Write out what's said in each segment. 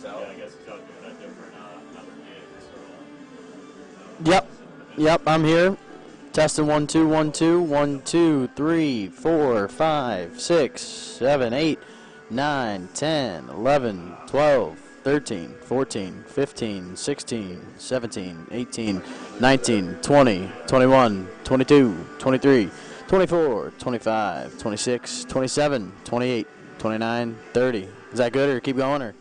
he's out. Yeah, I guess he's out doing a different, another gig. So, Yep, I'm here. Testing 1 2 1 2 1 2 3 4 5 6 7 8 9 10 11 12 13 14 15 16 17 18 19 20 21 22 23 24 25 26 27 28 29 30. Is that good or keep going or?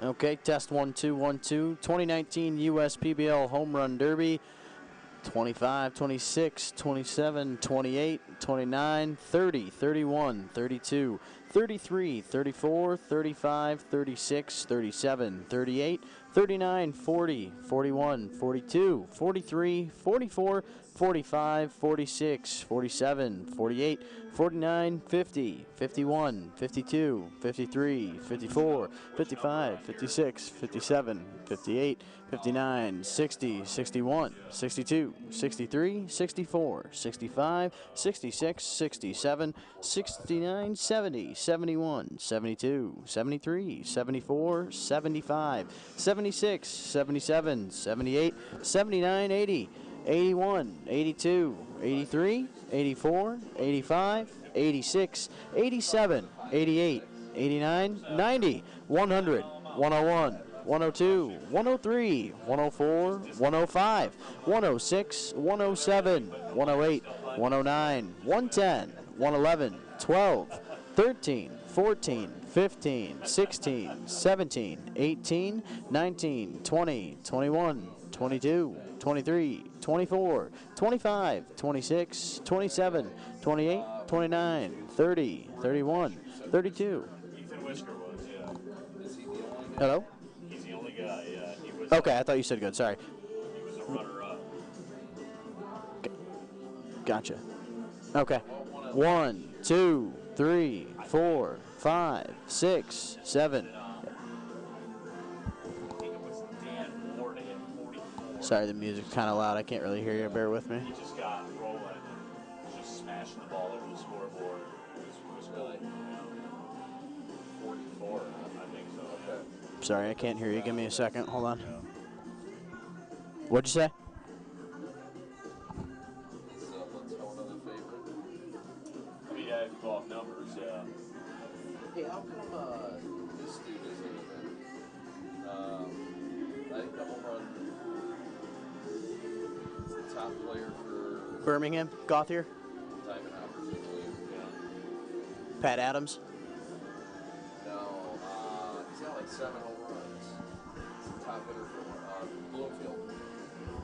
Okay, test 1 2 1 2. 2019 USPBL Home Run Derby. 25, 26, 27, 28, 29, 30, 31, 32, 33, 34, 35, 36, 37, 38, 39, 40, 41, 42, 43, 44, 45, 46, 47, 48, 49, 50, 51, 52, 53, 54, 55, 56, 57, 58, 59, 60, 61, 62, 63, 64, 65, 66, 67, 69, 70, 71, 72, 73, 74, 75, 76, 77, 78, 79, 80, 81, 82, 83, 84, 85, 86, 87, 88, 89, 90, 100, 101, 102, 103, 104, 105, 106, 107, 108, 109, 110, 111, 12, 13, 14, 15, 16, 17, 18, 19, 20, 21, 22, 23, 24, 25, 26, 27, 28, 29, 30, 31, 32. Ethan Whisker was, yeah. Hello? He's the only guy, yeah. He was, Okay, I thought you said good. Sorry. he was a runner-up. Gotcha. Okay. 1, 2, 3, 4, 5, 6, 7. Sorry, the music's kind of loud. I can't really hear you. Bear with me. He just got rolling and just smashing the ball over the scoreboard. It was really, 44, I think so. Okay. Sorry, I can't hear you. Give me a second. Hold on. What'd you say? I mean, yeah, if you go off numbers, yeah. Hey, how come this dude isn't in it? I think the home run is the top player for Birmingham, Gothier, Diamond Hoppers, I believe. Yeah. Pat Adams. No, he's got like 7 home runs. He's the top hitter for Bloomfield.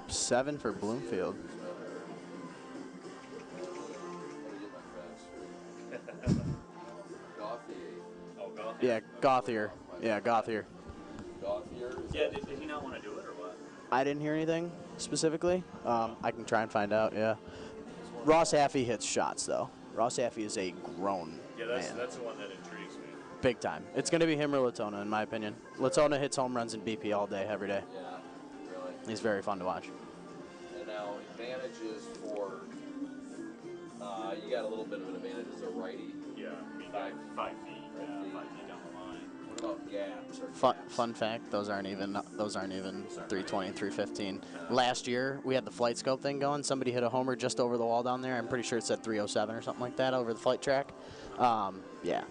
7 for Bloomfield. Yeah, Gothier. Yeah, Gothier. Yeah, did he not want to do it or what? I didn't hear anything specifically. I can try and find out, yeah. Ross Haffey hits shots, though. Ross Haffey is a grown man. That's the one that intrigues me. Big time. It's going to be him or Latona, in my opinion. Latona hits home runs in BP all day, every day. Yeah, really. He's very fun to watch. And now advantages for, you got a little bit of an advantage as a righty. Yeah, I mean, 5 feet. Yeah, 5 feet down the line. What about gaps? Or Fun fact, those aren't even 320 and 315. Last year, we had the flight scope thing going. Somebody hit a homer just over the wall down there. I'm pretty sure it said 307 or something like that over the flight track. Yeah.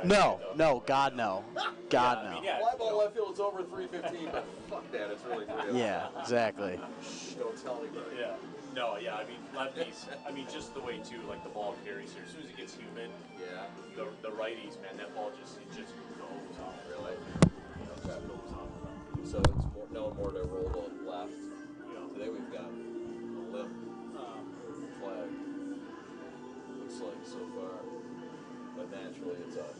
No, God, no. God, no. Fly ball left field, it's over 315, but fuck that, it's really 307. Yeah, exactly. Shh, don't tell anybody. Yeah. No, yeah, I mean, lefties, I mean, just the way, too, like, the ball carries here. As soon as it gets humid, Yeah. the righties, man, that ball just goes off. Really? Just goes off. So it's more to roll to left. Yeah. Today we've got a lip flag. Looks like so far. But naturally it's up.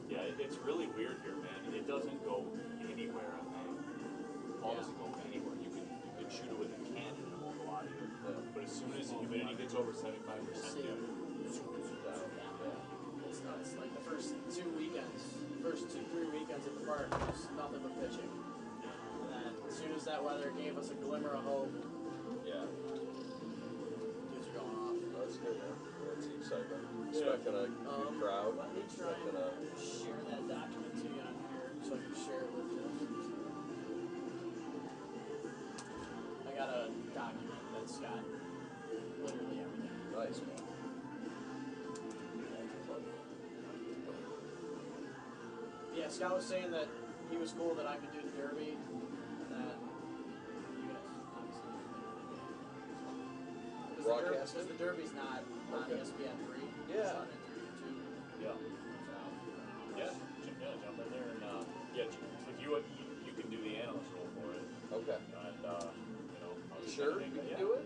Yeah, it's really weird here, man. It doesn't go anywhere, I think. The ball doesn't go anywhere. You can shoot it with a cannon and it won't go out of here. Yeah. But as soon as the humidity gets over 75%, dude, It's nuts. Like the first 3 weekends at the park, was nothing but pitching. And then as soon as that weather gave us a glimmer of hope, Yeah. dudes are going off. That's good, man. That's the excitement. Especially expecting a good crowd? Let me try Expecting a... and share that document to you on here so I can share it with you. I got a document that's got literally everything. Nice, man. Yeah, Scott was saying that he was cool that I could do the Derby, and that you guys obviously Broadcast because it? the Derby's not on Okay. ESPN 3. Yeah. It's on it through YouTube. Yeah. So, Jump in there and if you can do the analyst role for it. Okay. And I'll You just sure kinda you make can it- do it?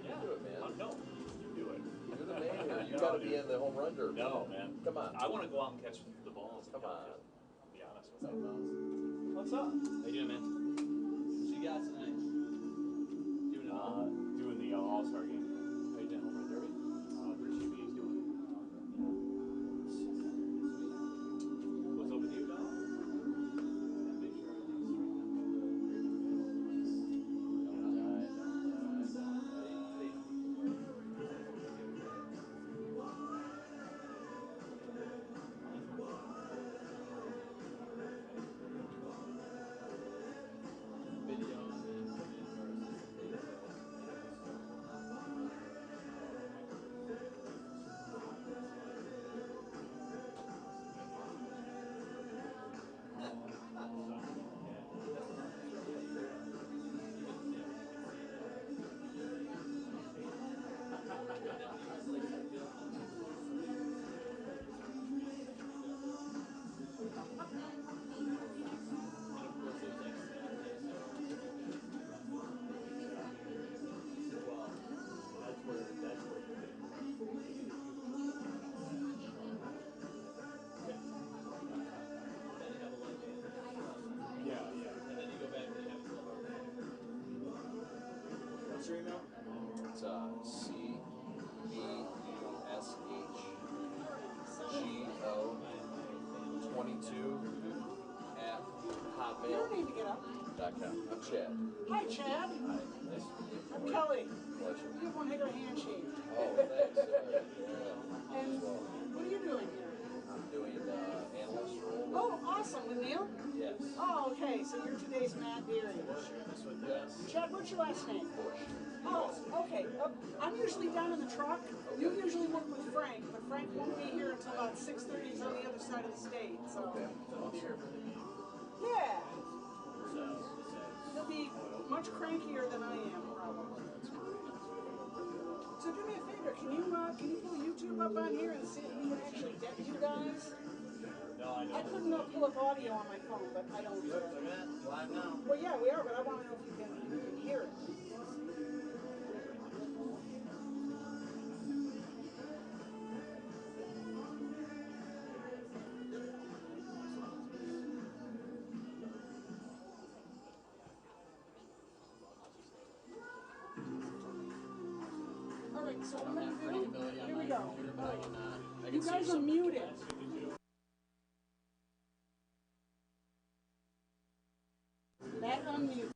Yeah. Do it, man. No, you do it. You're the man here. You No, gotta dude. be in the home run derby. No, man. Come on. I want to go out and catch the balls. Come on. To be honest with so you. What's up? How you doing, man? what you got tonight? Doing the All-Star game. How you doing, home run derby? Richie B's doing it. What's up with you, Don? Make sure What's your email? It's CBUSHGO22 at You don't need to get up. hotmail.com. I'm Chad. Hi, Chad. Hi. Nice to meet you. I'm Kelly. Pleasure. You have one heck of a handshake. Oh, thanks. Yeah. And Well, what are you doing here? I'm doing analyst role. Oh, awesome. With Neil? Yes. Oh, okay. So you're today's Matt Deary. Share this with you. Yes. Chad, what's your last name? Bush. Oh, okay. I'm usually down in the truck. You usually work with Frank, but Frank won't be here until about 6:30. He's on the other side of the state. So, Okay. I'll be here for the game. yeah. So, He'll be much crankier than I am, probably. So do me a favor. Can you pull YouTube up on here and see if we can actually get you guys? No, I know. I couldn't pull up audio on my phone, but I don't. look at that. Live now. Well, yeah, we are, but I want to know if you can hear it. All right, so I what don't I'm have gonna pretty do? ability on Here my we go. computer, but I can You see guys are some- muted. Matt, unmute.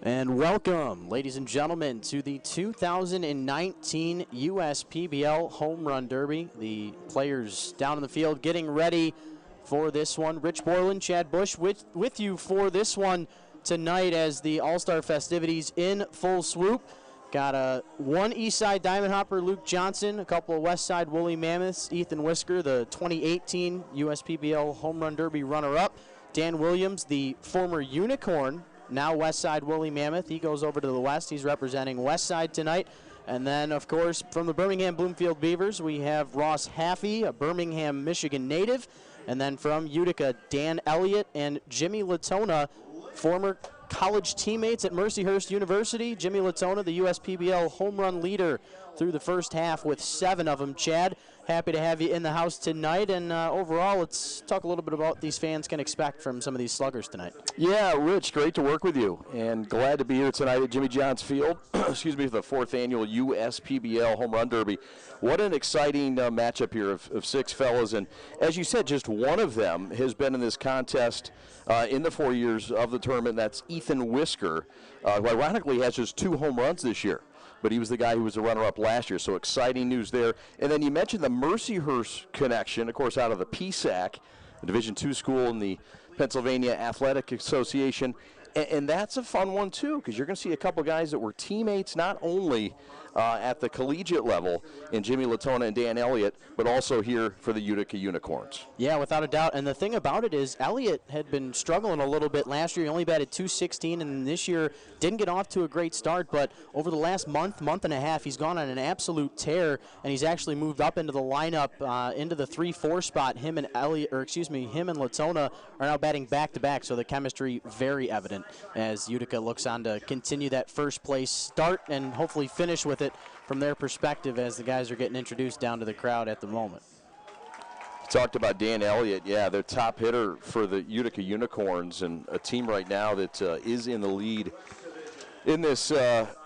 And welcome, ladies and gentlemen, to the 2019 USPBL Home Run Derby. The players down in the field getting ready for this one. Rich Borland, Chad Bush with you for this one tonight as the All-Star festivities in full swoop. Got one East Side Diamond Hopper, Luke Johnson, a couple of West Side Woolly Mammoths, Ethan Whisker, the 2018 USPBL Home Run Derby runner-up. Dan Williams, the former Unicorn, now West Side Woolly Mammoth. He goes over to the West. He's representing West Side tonight. And then, of course, from the Birmingham Bloomfield Beavers, we have Ross Haffey, a Birmingham, Michigan native. And then from Utica, Dan Elliot and Jimmy Latona, former college teammates at Mercyhurst University. Jimmy Latona, the USPBL home run leader through the first half with 7 of them. Chad, happy to have you in the house tonight. And overall, let's talk a little bit about what these fans can expect from some of these sluggers tonight. Yeah, Rich, great to work with you. And glad to be here tonight at Jimmy John's Field, excuse me, for the 4th annual USPBL Home Run Derby. What an exciting matchup here of 6 fellas. And as you said, just one of them has been in this contest in the 4 years of the tournament. That's Ethan Whisker, who ironically has just 2 home runs this year. But he was the guy who was the runner-up last year, so exciting news there. And then you mentioned the Mercyhurst connection, of course, out of the PSAC, a Division II school in the Pennsylvania Athletic Association. And that's a fun one, too, because you're going to see a couple guys that were teammates not only at the collegiate level in Jimmy Latona and Dan Elliot, but also here for the Utica Unicorns. Yeah, without a doubt. And the thing about it is Elliot had been struggling a little bit last year. He only batted .216, and this year didn't get off to a great start. But over the last month and a half, he's gone on an absolute tear, and he's actually moved up into the lineup, into the 3-4 spot. Him and Latona are now batting back-to-back, so the chemistry very evident as Utica looks on to continue that first place start and hopefully finish with it from their perspective as the guys are getting introduced down to the crowd at the moment. Talked about Dan Elliott, yeah, their top hitter for the Utica Unicorns, and a team right now that is in the lead in this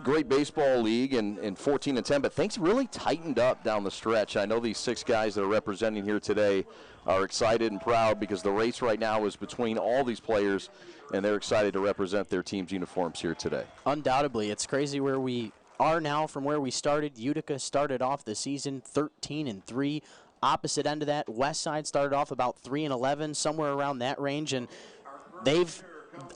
great baseball league in 14-10, but things really tightened up down the stretch. I know these 6 guys that are representing here today are excited and proud because the race right now is between all these players, and they're excited to represent their team's uniforms here today. Undoubtedly. It's crazy where we are now from where we started. Utica started off the season 13-3. Opposite end of that, West Side started off about 3-11, somewhere around that range, and they've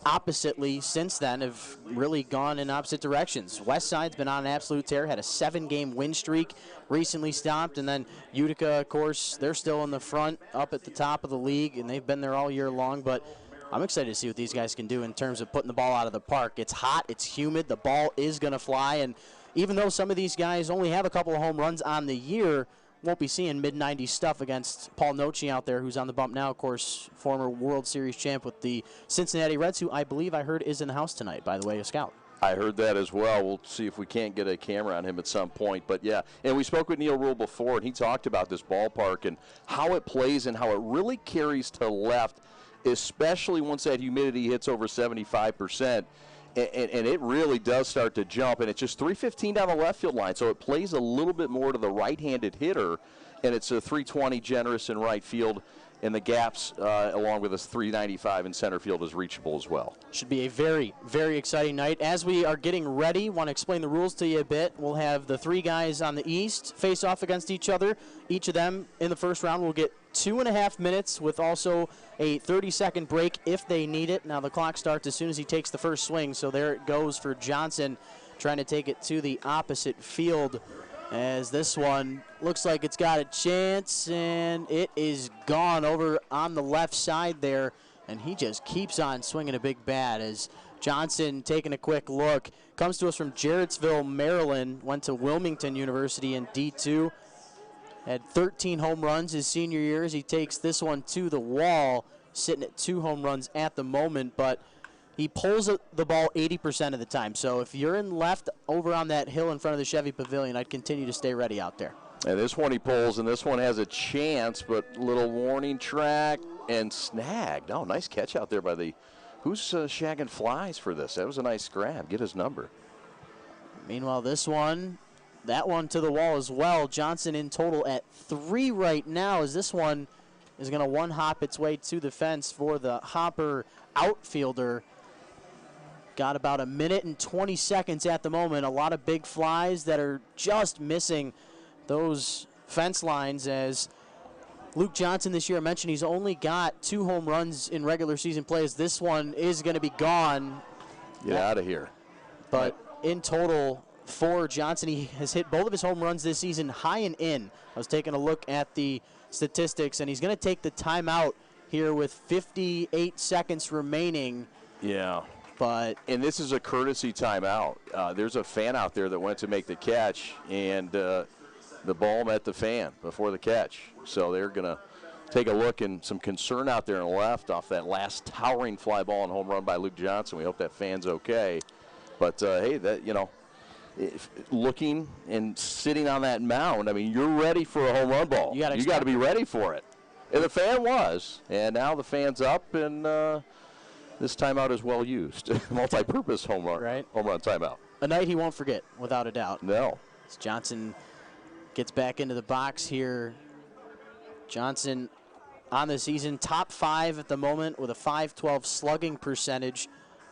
oppositely since then have really gone in opposite directions. West Side's been on an absolute tear, had a 7-game win streak, recently stopped, and then Utica, of course, they're still in the front, up at the top of the league, and they've been there all year long, but I'm excited to see what these guys can do in terms of putting the ball out of the park. It's hot, it's humid, the ball is going to fly, and even though some of these guys only have a couple of home runs on the year, won't be seeing mid-90s stuff against Paul Noce out there, who's on the bump now, of course, former World Series champ with the Cincinnati Reds, who I believe I heard is in the house tonight, by the way, a scout. I heard that as well. We'll see if we can't get a camera on him at some point. But, yeah, and we spoke with Neil Rule before, and he talked about this ballpark and how it plays and how it really carries to left, especially once that humidity hits over 75%. And it really does start to jump, and it's just 315 down the left field line, so it plays a little bit more to the right-handed hitter, and it's a 320 generous in right field, and the gaps along with a 395 in center field is reachable as well. Should be a very, very exciting night. As we are getting ready, want to explain the rules to you a bit. We'll have the 3 guys on the east face off against each other. Each of them in the first round will get 2.5 minutes with also a 30-second break if they need it. Now the clock starts as soon as he takes the first swing, so there it goes for Johnson trying to take it to the opposite field as this one looks like it's got a chance, and it is gone over on the left side there, and he just keeps on swinging a big bat as Johnson taking a quick look. Comes to us from Jarrettsville, Maryland, went to Wilmington University in D2. Had 13 home runs his senior year as he takes this one to the wall, sitting at 2 home runs at the moment, but he pulls the ball 80% of the time. So if you're in left over on that hill in front of the Chevy Pavilion, I'd continue to stay ready out there. And this one he pulls, and this one has a chance, but little warning track and snagged. Oh, nice catch out there by the – who's shagging flies for this? That was a nice grab. Get his number. Meanwhile, this one, that one to the wall as well. Johnson in total at 3 right now as this one is going to one-hop its way to the fence for the Hopper outfielder. got about a minute and 20 seconds at the moment. A lot of big flies that are just missing those fence lines, as Luke Johnson this year, I mentioned he's only got 2 home runs in regular season plays. This one is going to be gone. Get out of here. But in total, for Johnson, he has hit both of his home runs this season high and in. I was taking a look at the statistics, and he's going to take the timeout here with 58 seconds remaining. Yeah. And this is a courtesy timeout. There's a fan out there that went to make the catch, and the ball met the fan before the catch. So they're going to take a look, and some concern out there on the left off that last towering fly ball and home run by Luke Johnson. We hope that fan's okay. But, hey, looking and sitting on that mound, I mean, you're ready for a home run ball. You got to be ready for it. And the fan was. And now the fan's up, and this timeout is well used. Multi-purpose home run timeout. A night he won't forget, without a doubt. No. As Johnson gets back into the box here. Johnson on the season, top 5 at the moment with a .512 slugging percentage.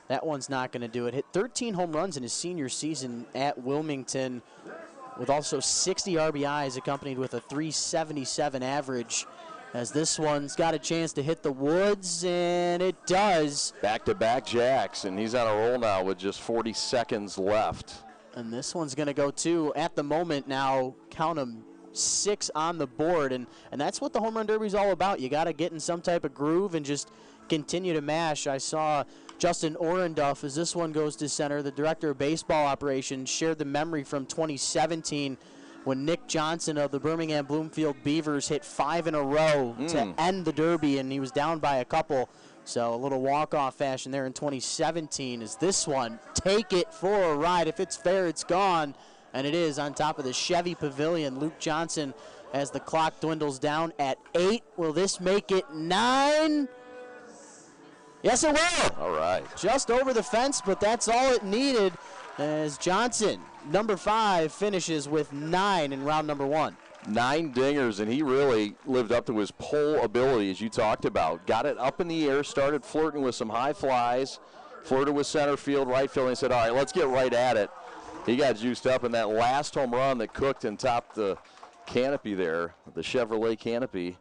That one's not going to do it. Hit 13 home runs in his senior season at Wilmington, with also 60 RBIs accompanied with a .377 average. As this one's got a chance to hit the woods, and it does. Back-to-back jacks, and he's on a roll now with just 40 seconds left. And this one's going to go too. At the moment now, count them, 6 on the board, and that's what the home run derby is all about. You got to get in some type of groove and just continue to mash. I saw Justin Orenduff, as this one goes to center, the director of baseball operations, shared the memory from 2017 when Nick Johnson of the Birmingham Bloomfield Beavers hit 5 in a row to end the derby, and he was down by a couple. So a little walk-off fashion there in 2017 is this one. Take it for a ride. If it's fair, it's gone. And it is on top of the Chevy Pavilion. Luke Johnson, as the clock dwindles down at 8. Will this make it 9? Yes, it will. All right. Just over the fence, but that's all it needed, as Johnson, number 5, finishes with 9 in round number 1. 9 dingers, and he really lived up to his pole ability, as you talked about. Got it up in the air, started flirting with some high flies, flirted with center field, right field, and he said, all right, let's get right at it. He got juiced up in that last home run that cooked and topped the canopy there, the Chevrolet canopy.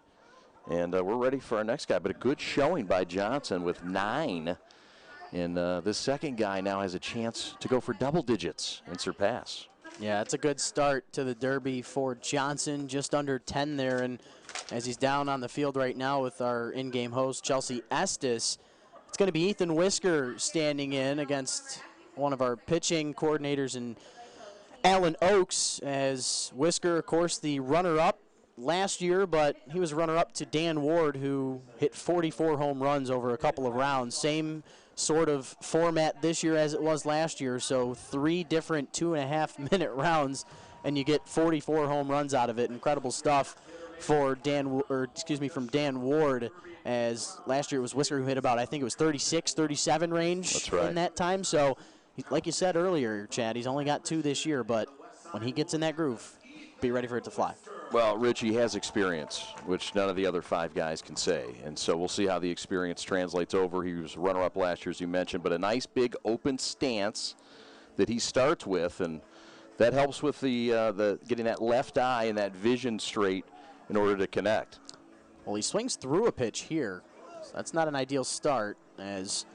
And we're ready for our next guy, but a good showing by Johnson with 9. And this second guy now has a chance to go for double digits and surpass. Yeah, it's a good start to the Derby for Johnson, just under 10 there. And as he's down on the field right now with our in-game host, Chelsea Estes, it's going to be Ethan Whisker standing in against one of our pitching coordinators, and Alan Oakes, as Whisker, of course, the runner-up last year, but he was runner-up to Dan Ward, who hit 44 home runs over a couple of rounds. Same sort of format this year as it was last year, so 3 different 2.5-minute rounds, and you get 44 home runs out of it. Incredible stuff for from Dan Ward, as last year it was Whisker who hit about, I think it was 36, 37 range. That's right. In that time. So, like you said earlier, Chad, he's only got 2 this year, but when he gets in that groove, be ready for it to fly. Well, Richie has experience, which none of the other 5 guys can say. And so we'll see how the experience translates over. He was runner-up last year, as you mentioned, but a nice big open stance that he starts with, and that helps with the getting that left eye and that vision straight in order to connect. Well, he swings through a pitch here, so that's not an ideal start, as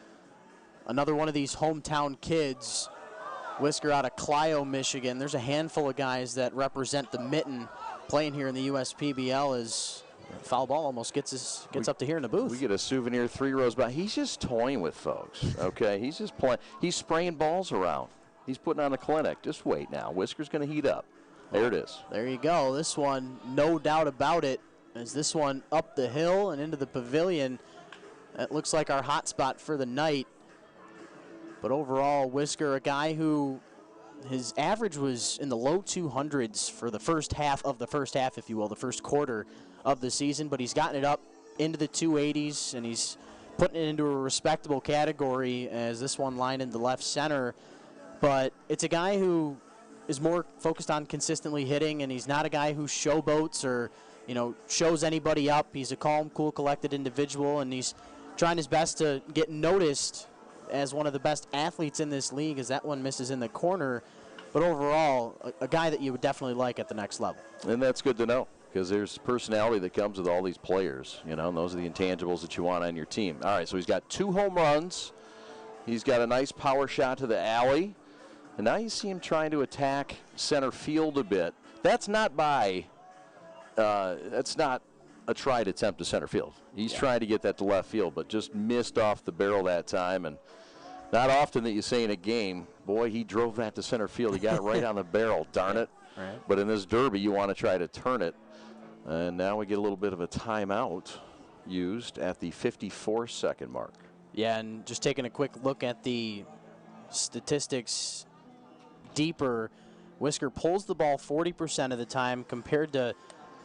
another one of these hometown kids, Whisker out of Clio, Michigan. There's a handful of guys that represent the Mitten playing here in the USPBL, as foul ball almost gets up to here in the booth. We get a souvenir 3 rows back. He's just toying with folks, okay? He's just playing. He's spraying balls around. He's putting on a clinic. Just wait now. Whisker's going to heat up. There it is. There you go. This one, no doubt about it, as this one up the hill and into the pavilion. That looks like our hot spot for the night. But overall, Whisker, a guy who his average was in the low 200s for the first half, if you will, the first quarter of the season, but he's gotten it up into the 280s, and he's putting it into a respectable category, as this one lined in the left center. But it's a guy who is more focused on consistently hitting, and he's not a guy who showboats or, shows anybody up. He's a calm, cool, collected individual, and he's trying his best to get noticed as one of the best athletes in this league as that one misses in the corner. But overall, a guy that you would definitely like at the next level. And that's good to know, because there's personality that comes with all these players, and those are the intangibles that you want on your team. All right, so he's got 2 home runs. He's got a nice power shot to the alley. And now you see him trying to attack center field a bit. That's not a tried attempt to center field. He's trying to get that to left field, but just missed off the barrel that time. And not often that you say in a game, boy, he drove that to center field. He got it right on the barrel, darn it. Right. But in this derby, you want to try to turn it. And now we get a little bit of a timeout used at the 54-second mark. Yeah, and just taking a quick look at the statistics deeper, Whisker pulls the ball 40% of the time compared to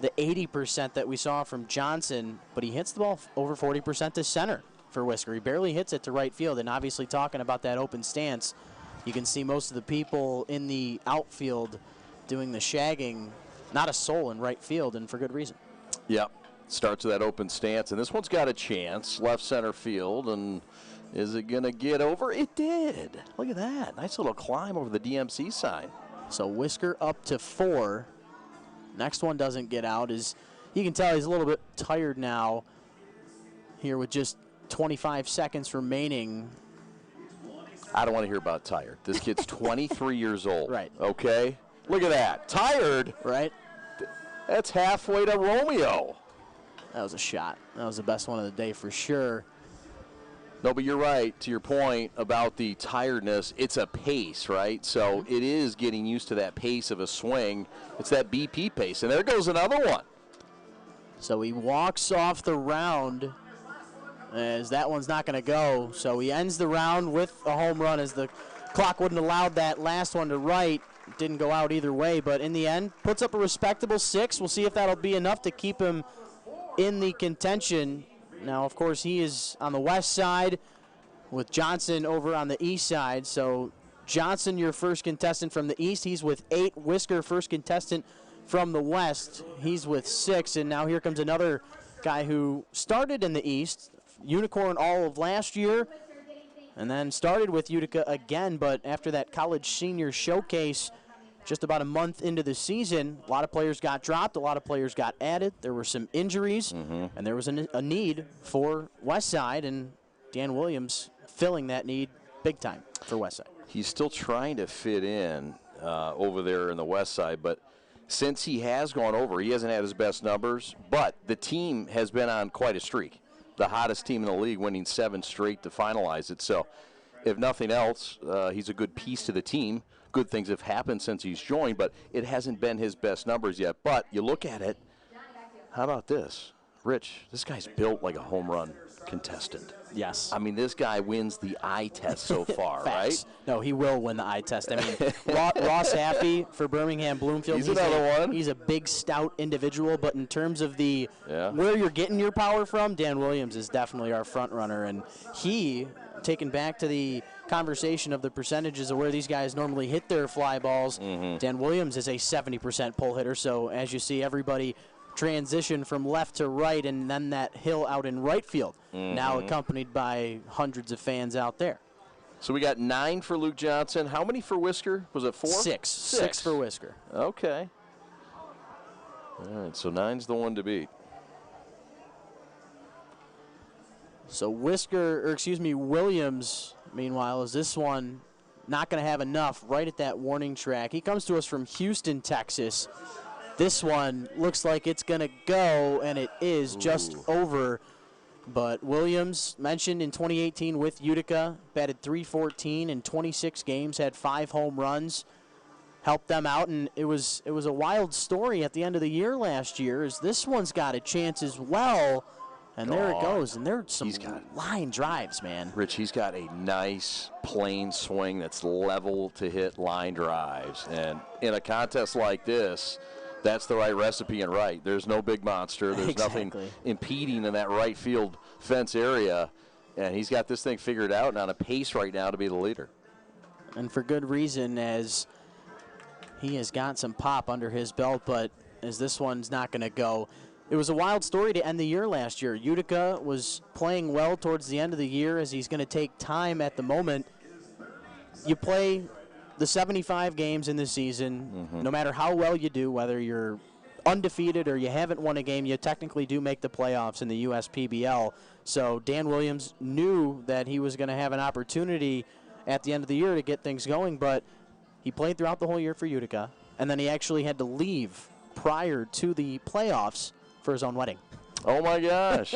the 80% that we saw from Johnson, but he hits the ball over 40% to center for Whisker. He barely hits it to right field, and obviously talking about that open stance, you can see most of the people in the outfield doing the shagging, not a soul in right field, and for good reason. Yep. Starts with that open stance, and this one's got a chance, left center field, and is it going to get over? It did. Look at that. Nice little climb over the DMC sign. So Whisker up to 4. Next one doesn't get out. You can tell he's a little bit tired now here with just 25 seconds remaining. I don't want to hear about tired. This kid's 23 years old. Right. Okay? Look at that. Tired? Right. That's halfway to Romeo. That was a shot. That was the best one of the day for sure. No, but you're right, to your point about the tiredness. It's a pace, right? So it is getting used to that pace of a swing. It's that BP pace. And there goes another one. So he walks off the round as that one's not going to go. So he ends the round with a home run as the clock wouldn't allow that last one to right. It didn't go out either way, but in the end, puts up a respectable 6. We'll see if that'll be enough to keep him in the contention. Now, of course, he is on the west side with Johnson over on the east side. So Johnson, your first contestant from the east. He's with 8. Whisker, first contestant from the west. He's with 6. And now here comes another guy who started in the east, Unicorn all of last year, and then started with Utica again. But after that college senior showcase, just about a month into the season, a lot of players got dropped, a lot of players got added. There were some injuries, and there was a need for Westside, and Dan Williams filling that need big time for Westside. He's still trying to fit in over there in the west side, but since he has gone over, he hasn't had his best numbers, but the team has been on quite a streak. The hottest team in the league, winning 7 straight to finalize it. So if nothing else, he's a good piece to the team. Good things have happened since he's joined, but it hasn't been his best numbers yet. But you look at it, how about this? Rich, this guy's built like a home run contestant. Yes. I mean, this guy wins the eye test so far, right? No, he will win the eye test. I mean, Ross Haffey for Birmingham Bloomfield. He's another one. He's a big, stout individual, but in terms of the where you're getting your power from, Dan Williams is definitely our front runner, and he, taken back to the conversation of the percentages of where these guys normally hit their fly balls, Dan Williams is a 70% pull hitter, so as you see everybody transition from left to right, and then that hill out in right field, now accompanied by hundreds of fans out there. So we got 9 for Luke Johnson. How many for Whisker? Was it 4? 6. 6 for Whisker. Okay. All right, so 9's the one to beat. So Williams, meanwhile, is this one not going to have enough right at that warning track. He comes to us from Houston, Texas. This one looks like it's going to go, and it is just over. But Williams, mentioned in 2018 with Utica, batted .314 in 26 games, had 5 home runs, helped them out, and it was a wild story at the end of the year last year, as this one's got a chance as well. And there it goes, and there's some line drives, man. Rich, he's got a nice, plain swing that's level to hit line drives. And in a contest like this, that's the right recipe and right. There's no big monster. There's nothing impeding in that right field fence area. And he's got this thing figured out and on a pace right now to be the leader. And for good reason, as he has got some pop under his belt, but as this one's not going to go. it was a wild story to end the year last year. Utica was playing well towards the end of the year as he's going to take time at the moment. You play the 75 games in the season, no matter how well you do, whether you're undefeated or you haven't won a game, you technically do make the playoffs in the USPBL. So Dan Williams knew that he was going to have an opportunity at the end of the year to get things going, but he played throughout the whole year for Utica, and then he actually had to leave prior to the playoffs for his own wedding. Oh, my gosh.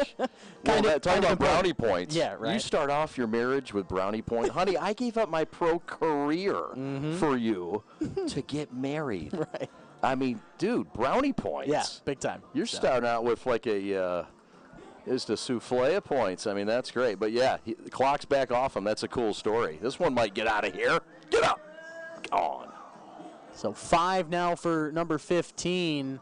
Talking about brownie points. Yeah, right. You start off your marriage with brownie points. Honey, I gave up my pro career for you to get married. Right. I mean, dude, brownie points. Yeah, big time. You're starting out with like just a souffle of points. I mean, that's great. But, yeah, the clock's back off him. That's a cool story. This one might get out of here. Get up. Gone. So 5 now for number 15.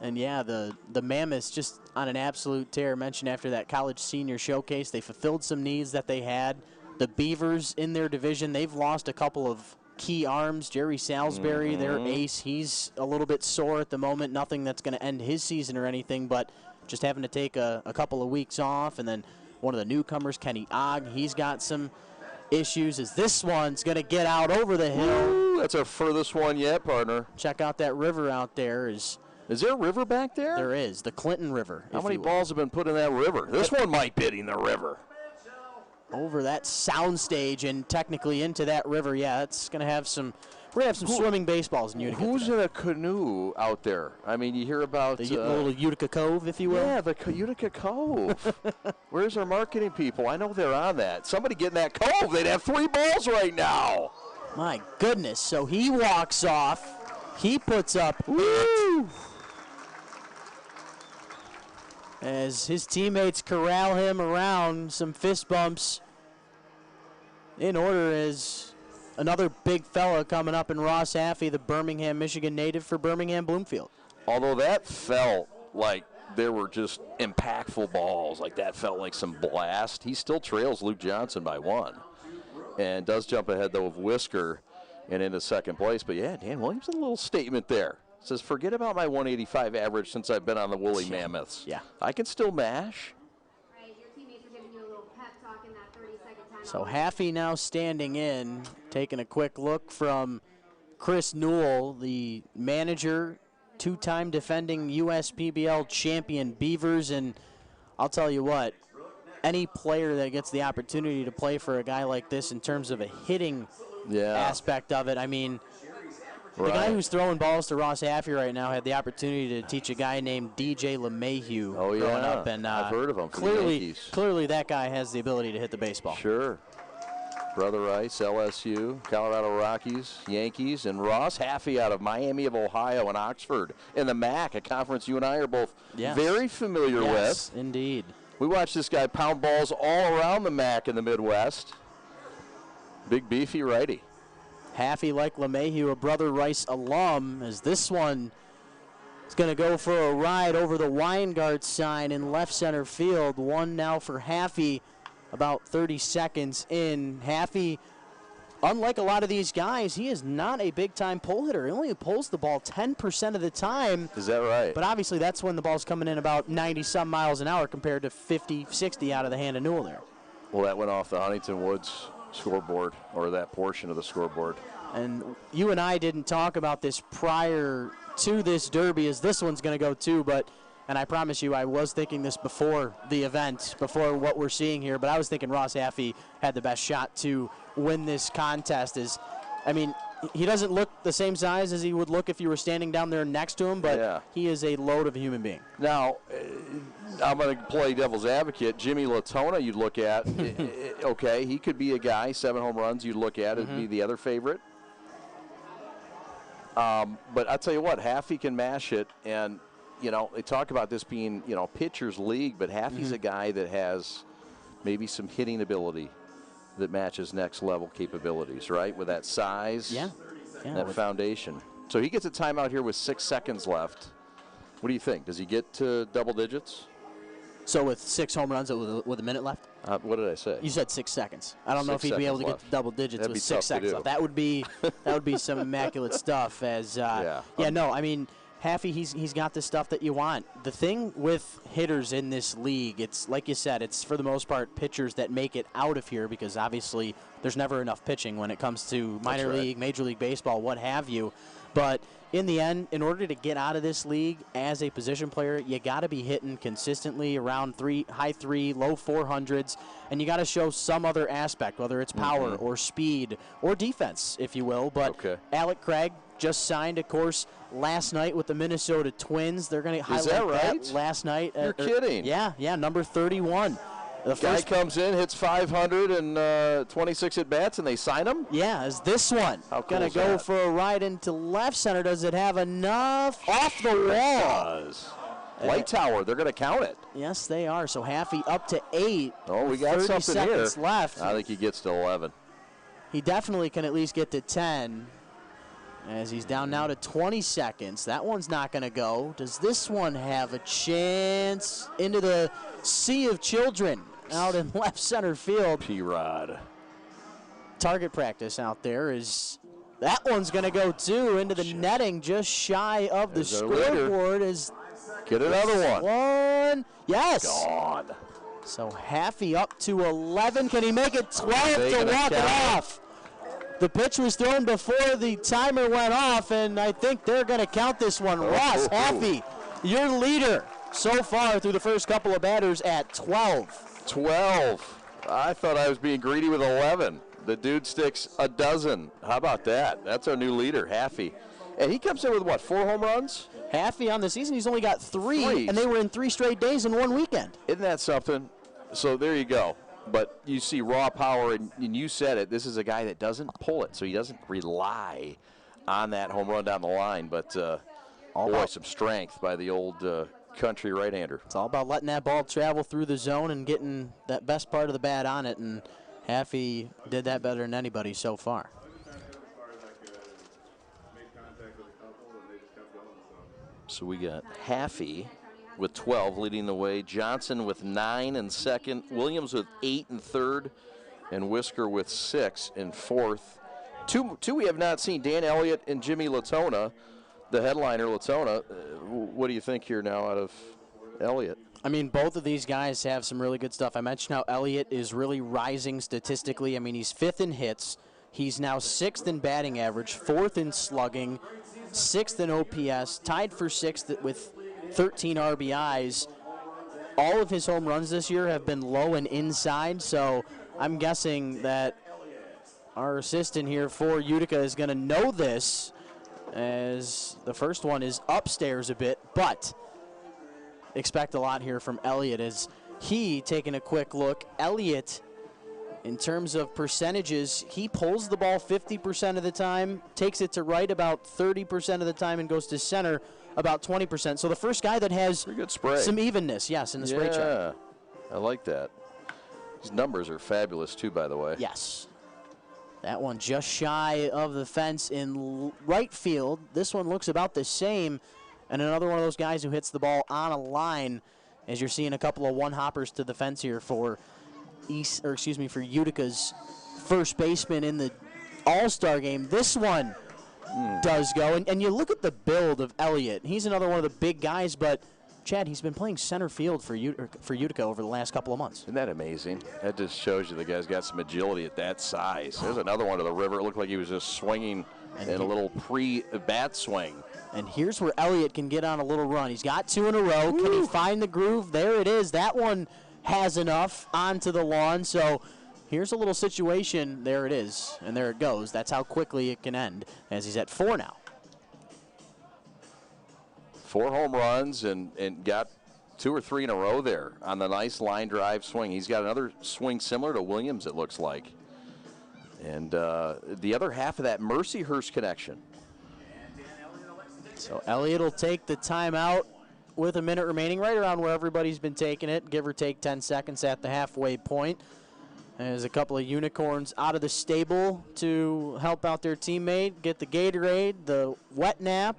And, yeah, the Mammoths just on an absolute tear. Mentioned after that college senior showcase, they fulfilled some needs that they had. The Beavers in their division, they've lost a couple of key arms. Jerry Salisbury, their ace, he's a little bit sore at the moment. Nothing that's going to end his season or anything, but just having to take a couple of weeks off. And then one of the newcomers, Kenny Ogg, he's got some issues as this one's going to get out over the hill. Woo, that's our furthest one yet, partner. Check out that river out there. Is there a river back there? There is. The Clinton River. How many balls have been put in that river? This one might be in the river. Over that soundstage and technically into that river. Yeah, it's going to have some. We're going to have some swimming baseballs in Utica. Who's in a canoe out there? I mean, you hear about the little Utica Cove, if you will. Yeah, the Utica Cove. Where's our marketing people? I know they're on that. Somebody get in that cove. They'd have 3 balls right now. My goodness. So he walks off. He puts up. Woo! As his teammates corral him around, some fist bumps in order as another big fella coming up in Ross Haffey, the Birmingham, Michigan native for Birmingham Bloomfield. Although that felt like there were just impactful balls, like that felt like some blast. He still trails Luke Johnson by 1 and does jump ahead, though, of Whisker and into second place. But, yeah, Dan Williams, a little statement there. Says, forget about my 185 average since I've been on the Woolly Mammoths. Yeah. I can still mash. Right, your teammates are giving you a little pep talk in that 30-second timeout. So Haffey now standing in, taking a quick look from Chris Newell, the manager, 2-time defending USPBL champion Beavers. And I'll tell you what, any player that gets the opportunity to play for a guy like this in terms of a hitting aspect of it, I mean, the guy who's throwing balls to Ross Haffey right now had the opportunity to teach a guy named DJ LeMahieu growing up. And I've heard of him. Clearly that guy has the ability to hit the baseball. Sure. Brother Rice, LSU, Colorado Rockies, Yankees, and Ross Haffey out of Miami of Ohio and Oxford in the MAC, a conference you and I are both very familiar with. Yes, indeed. We watched this guy pound balls all around the MAC in the Midwest. Big, beefy righty. Haffey, like LeMahieu, a Brother Rice alum, as this one is going to go for a ride over the Weingart sign in left center field. 1 now for Haffey, about 30 seconds in. Haffey, unlike a lot of these guys, he is not a big-time pull hitter. He only pulls the ball 10% of the time. Is that right? But obviously that's when the ball's coming in about 90-some miles an hour compared to 50, 60 out of the hand of Newell there. Well, that went off the Huntington Woods scoreboard, or that portion of the scoreboard. And you and I didn't talk about this prior to this derby, as this one's going to go too, and I promise you I was thinking this before the event, before what we're seeing here, but I was thinking Ross Haffey had the best shot to win this contest. He doesn't look the same size as he would look if you were standing down there next to him, but he is a load of a human being. Now, I'm going to play devil's advocate. Jimmy Latona you'd look at. Okay, he could be a guy, 7 home runs you'd look at. It'd be the other favorite. But I'll tell you what, Haffey can mash it. And, they talk about this being, pitcher's league, but Haffey's a guy that has maybe some hitting ability that matches next level capabilities, right? With that size, that foundation. So he gets a timeout here with 6 seconds left. What do you think? Does he get to double digits? So with 6 home runs with a minute left? What did I say? You said 6 seconds. I don't know if he'd be able to get to double digits That'd with 6 seconds left. That would be some immaculate stuff. Haffey, he's got the stuff that you want. The thing with hitters in this league, it's like you said, it's for the most part pitchers that make it out of here because obviously there's never enough pitching when it comes to minor league, Major League Baseball, what have you. But in the end, in order to get out of this league as a position player, you got to be hitting consistently around high 3, low 400s, and you got to show some other aspect, whether it's power or speed or defense, if you will. But Alec Craig just signed, of course, last night with the Minnesota Twins. They're going to highlight that last night. You're kidding. Yeah, number 31. The guy comes in, hits 500 and 26 at-bats, and they sign him? Yeah, is this one going to go for a ride into left center? Does it have enough? Off the wall. It does. Light tower, they're going to count it. Yes, they are. So Haffey up to 8. Oh, we got 30 something here. seconds left. I think he gets to 11. He definitely can at least get to 10. As he's down now to 20 seconds. That one's not going to go. Does this one have a chance? Into the sea of children out in left center field. P-Rod. Target practice out there is that one's going to go too into the netting just shy of the scoreboard. Get another one. Yes. God. So Haffey up to 11. Can he make it 12 to walk it off? The pitch was thrown before the timer went off, and I think they're going to count this one. Ross Haffey, your leader so far through the first couple of batters at 12. 12. I thought I was being greedy with 11. The dude sticks a dozen. How about that? That's our new leader, Haffey. And he comes in with, what, 4 home runs? Haffey on the season, he's only got 3, and they were in 3 straight days in 1 weekend. Isn't that something? So there you go. But you see raw power, and you said it, this is a guy that doesn't pull it, so he doesn't rely on that home run down the line. But, boy, some strength by the old country right-hander. It's all about letting that ball travel through the zone and getting that best part of the bat on it, and Haffey did that better than anybody so far. So we got Haffey with 12 leading the way, Johnson with 9 in second, Williams with 8 in third, and Whisker with 6 in fourth. Two we have not seen, Dan Elliot and Jimmy Latona, the headliner Latona. What do you think here now out of Elliot? I mean, both of these guys have some really good stuff. I mentioned how Elliot is really rising statistically. I mean, he's 5th in hits. He's now 6th in batting average, 4th in slugging, 6th in OPS, tied for 6th with 13 RBIs. All of his home runs this year have been low and inside, so I'm guessing that our assistant here for Utica is going to know this, as the first one is upstairs a bit, but expect a lot here from Elliot as he, taking a quick look, Elliot, in terms of percentages, he pulls the ball 50% of the time, takes it to right about 30% of the time, and goes to center about 20%. So the first guy that has good spray. Some evenness, yes, in the spray chart. Yeah, I like that. These numbers are fabulous too, by the way. Yes. That one just shy of the fence in right field. This one looks about the same. And another one of those guys who hits the ball on a line, as you're seeing a couple of one-hoppers to the fence here for for Utica's first baseman in the All-Star game. This one does go. And you look at the build of Elliot. He's another one of the big guys, but Chad, he's been playing center field for Utica over the last couple of months. Isn't that amazing? That just shows you the guy's got some agility at that size. There's another one to the river. It looked like he was just swinging in a little pre-bat swing. And here's where Elliot can get on a little run. He's got 2 in a row. Woo. Can he find the groove? There it is. That one has enough onto the lawn. So here's a little situation. There it is. And there it goes. That's how quickly it can end, as he's at 4 now. 4 home runs and got 2 or 3 in a row there on the nice line drive swing. He's got another swing similar to Williams, it looks like. And the other half of that Mercyhurst connection. So Elliot will take the timeout with a minute remaining, right around where everybody's been taking it, give or take 10 seconds at the halfway point. There's a couple of unicorns out of the stable to help out their teammate, get the Gatorade, the wet nap.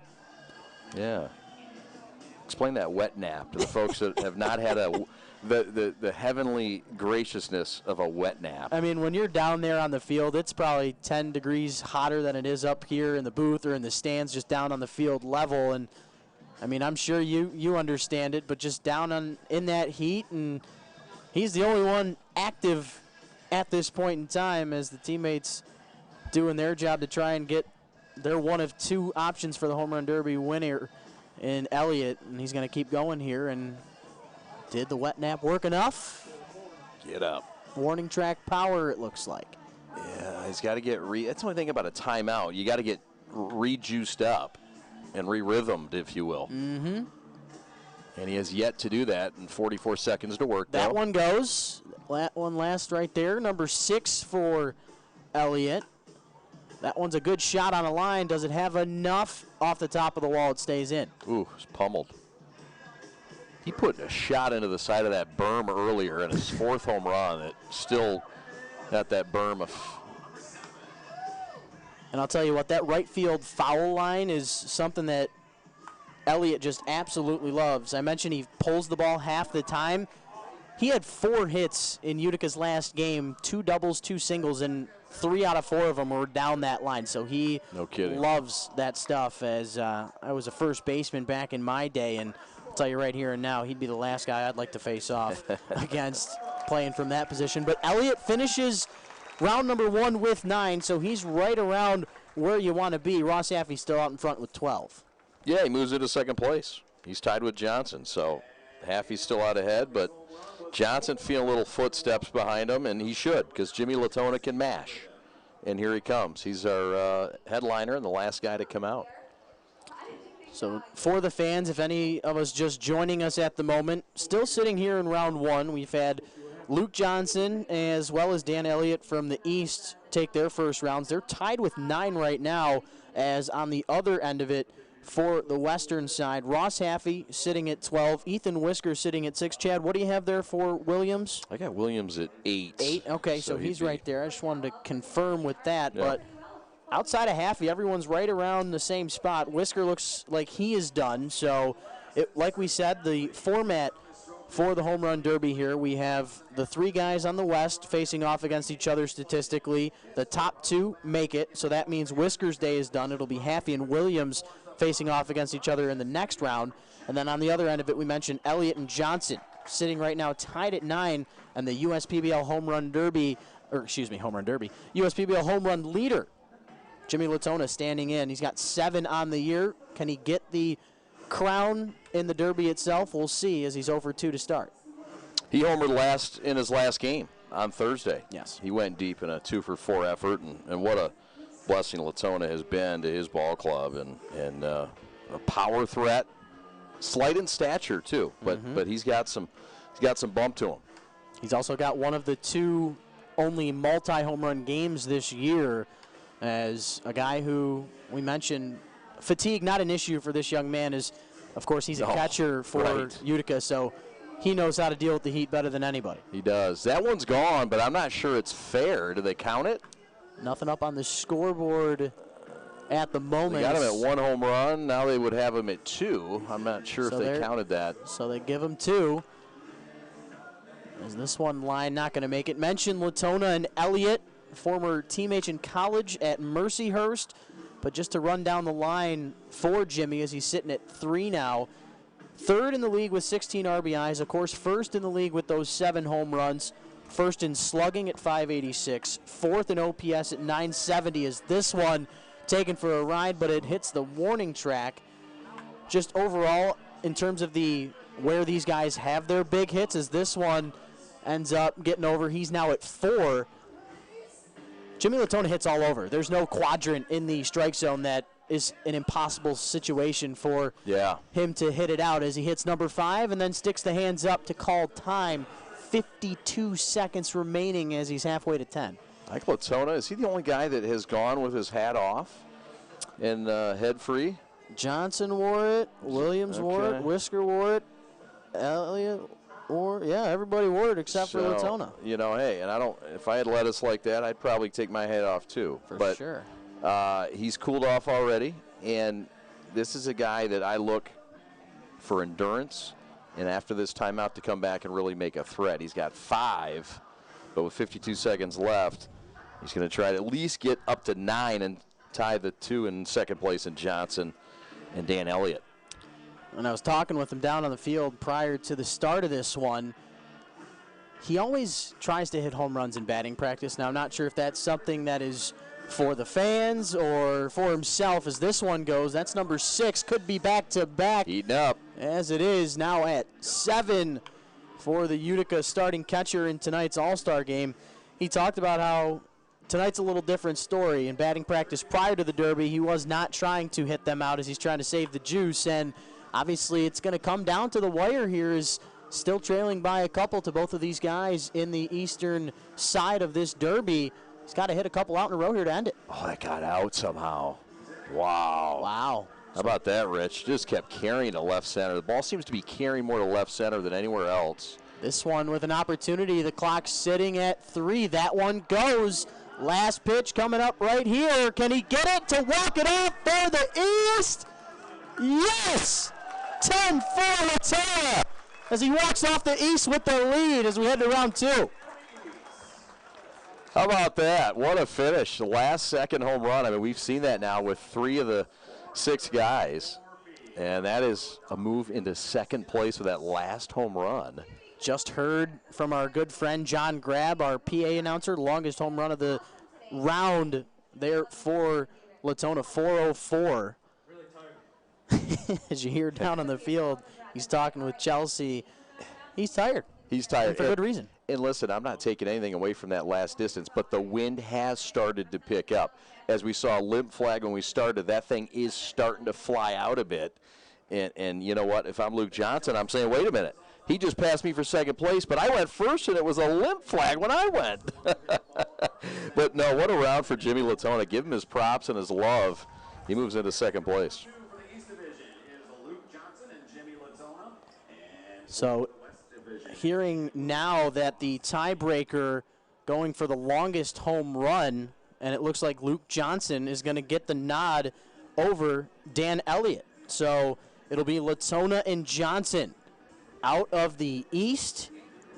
Yeah. Explain that wet nap to the folks that have not had the heavenly graciousness of a wet nap. I mean, when you're down there on the field, it's probably 10 degrees hotter than it is up here in the booth or in the stands just down on the field level. And I mean, I'm sure you understand it, but just down in that heat, and he's the only one active at this point in time as the teammates doing their job to try and get their one of two options for the Home Run Derby winner in Elliot, and he's going to keep going here. And did the wet nap work enough? Get up. Warning track power, it looks like. Yeah, he's got to get that's the only thing about a timeout. You got to get re-juiced up and re-rhythmed, if you will. Mm-hmm. And he has yet to do that in 44 seconds to work. That one goes. That one last right there. Number 6 for Elliot. That one's a good shot on a line. Does it have enough off the top of the wall? It stays in. Ooh, it's pummeled. He put a shot into the side of that berm earlier in his 4th home run. It still got that berm. And I'll tell you what, that right field foul line is something that Elliot just absolutely loves. I mentioned he pulls the ball half the time. He had 4 hits in Utica's last game, 2 doubles, 2 singles, and 3 out of 4 of them were down that line. So he loves that stuff. As I was a first baseman back in my day, and I'll tell you right here and now, he'd be the last guy I'd like to face off against playing from that position. But Elliot finishes round number 1 with 9, so he's right around where you want to be. Ross Haffey still out in front with 12. Yeah, he moves into 2nd place. He's tied with Johnson, so Haffey's still out ahead, but Johnson feeling little footsteps behind him, and he should, because Jimmy Latona can mash. And here he comes. He's our headliner and the last guy to come out. So for the fans, if any of us just joining us at the moment, still sitting here in round 1, we've had Luke Johnson as well as Dan Elliott from the East take their first rounds. They're tied with 9 right now, as on the other end of it, for the Western side, Ross Haffey sitting at 12, Ethan Whisker sitting at 6. Chad, what do you have there for Williams? I got Williams at 8. 8? Okay, so he's right there. I just wanted to confirm with that. Yeah. But outside of Haffey, everyone's right around the same spot. Whisker looks like he is done. So, like we said, the format for the Home Run Derby here, we have the 3 guys on the West facing off against each other statistically. The top 2 make it, so that means Whisker's day is done. It'll be Haffey and Williams facing off against each other in the next round. And then on the other end of it, we mentioned Elliott and Johnson sitting right now tied at 9, and the USPBL Home Run Derby, USPBL Home Run leader, Jimmy Latona, standing in. He's got 7 on the year. Can he get the crown in the Derby itself? We'll see, as he's 0 for 2 to start. He homered in his last game on Thursday. Yes. He went deep in a 2 for 4 effort, and what a blessing Latona has been to his ball club, and a power threat, slight in stature too, but he's got some bump to him. He's also got one of the 2 only multi-home run games this year, as a guy who we mentioned, fatigue not an issue for this young man, is of course he's a catcher for Utica, so he knows how to deal with the heat better than anybody. He does. That one's gone, but I'm not sure it's fair. Do they count it? Nothing up on the scoreboard at the moment. They got him at 1 home run. Now they would have him at 2. I'm not sure if they counted that. So they give him 2. Is this one line not going to make it? Mention Latona and Elliott, former teammates in college at Mercyhurst. But just to run down the line for Jimmy, as he's sitting at 3 now. 3rd in the league with 16 RBIs. Of course, 1st in the league with those 7 home runs. 1st in slugging at 586. 4th in OPS at 970. Is this one taken for a ride, but it hits the warning track. Just overall, in terms of where these guys have their big hits, as this one ends up getting over. He's now at 4. Jimmy Latona hits all over. There's no quadrant in the strike zone that is an impossible situation for him to hit it out, as he hits number 5 and then sticks the hands up to call time. 52 seconds remaining as he's halfway to 10. Like Latona, is he the only guy that has gone with his hat off and head free? Johnson wore it. Williams wore it. Whisker wore it. Elliot wore it. Yeah, everybody wore it except for Latona. You know, hey, and if I had lettuce like that, I'd probably take my hat off too. For sure. He's cooled off already, and this is a guy that I look for endurance, and after this timeout to come back and really make a threat. He's got 5, but with 52 seconds left, he's going to try to at least get up to 9 and tie the 2 in 2nd place in Johnson and Dan Elliott. and I was talking with him down on the field prior to the start of this one. He always tries to hit home runs in batting practice. Now, I'm not sure if that's something that is for the fans or for himself as this one goes. That's number 6. Could be back-to-back. Eating up. As it is now at 7 for the Utica starting catcher in tonight's All-Star game. He talked about how tonight's a little different story. In batting practice prior to the Derby, he was not trying to hit them out as he's trying to save the juice. And obviously it's going to come down to the wire here, is still trailing by a couple to both of these guys in the eastern side of this Derby. He's got to hit a couple out in a row here to end it. Oh, that got out somehow. Wow. Wow. How about that, Rich? Just kept carrying to left center. The ball seems to be carrying more to left center than anywhere else. This one with an opportunity. The clock's sitting at 3. That one goes. Last pitch coming up right here. Can he get it to walk it off for the East? Yes! 10 for Latona as he walks off the East with the lead as we head to round 2. How about that? What a finish. The last second home run. I mean, we've seen that now with 3 of the 6 guys. And that is a move into second place with that last home run. Just heard from our good friend John Grabb, our PA announcer, longest home run of the round there for Latona, 404. As you hear down on the field, he's talking with Chelsea. He's tired. He's tired. And for good reason. And listen, I'm not taking anything away from that last distance, but the wind has started to pick up. As we saw a limp flag when we started, that thing is starting to fly out a bit. And you know what? If I'm Luke Johnson, I'm saying, wait a minute. He just passed me for second place, but I went first, and it was a limp flag when I went. But, no, what a round for Jimmy Latona. Give him his props and his love. He moves into second place. So hearing now that the tiebreaker going for the longest home run, and it looks like Luke Johnson is going to get the nod over Dan Elliott. So it'll be Latona and Johnson out of the East,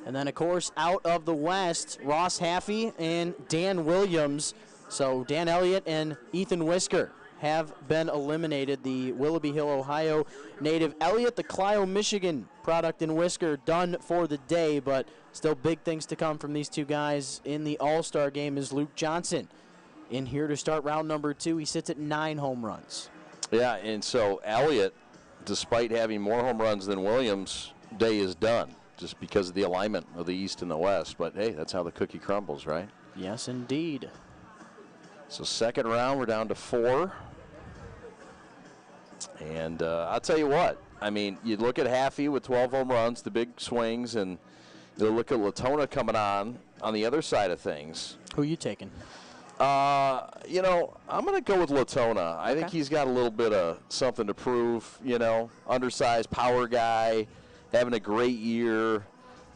and then, of course, out of the West, Ross Haffey and Dan Williams. So Dan Elliott and Ethan Whisker have been eliminated. The Willoughby Hill, Ohio native Elliott, the Clio, Michigan product in Whisker, done for the day, but still big things to come from these two guys in the All-Star game is Luke Johnson in here to start round number 2. He sits at 9 home runs. Yeah, and so Elliott, despite having more home runs than Williams, day is done just because of the alignment of the East and the West. But, hey, that's how the cookie crumbles, right? Yes, indeed. So second round, we're down to 4. And I'll tell you what. I mean, you look at Haffey with 12 home runs, the big swings, and you look at Latona coming on the other side of things. Who are you taking? You know, I'm going to go with Latona. I think he's got a little bit of something to prove, you know, undersized power guy, having a great year,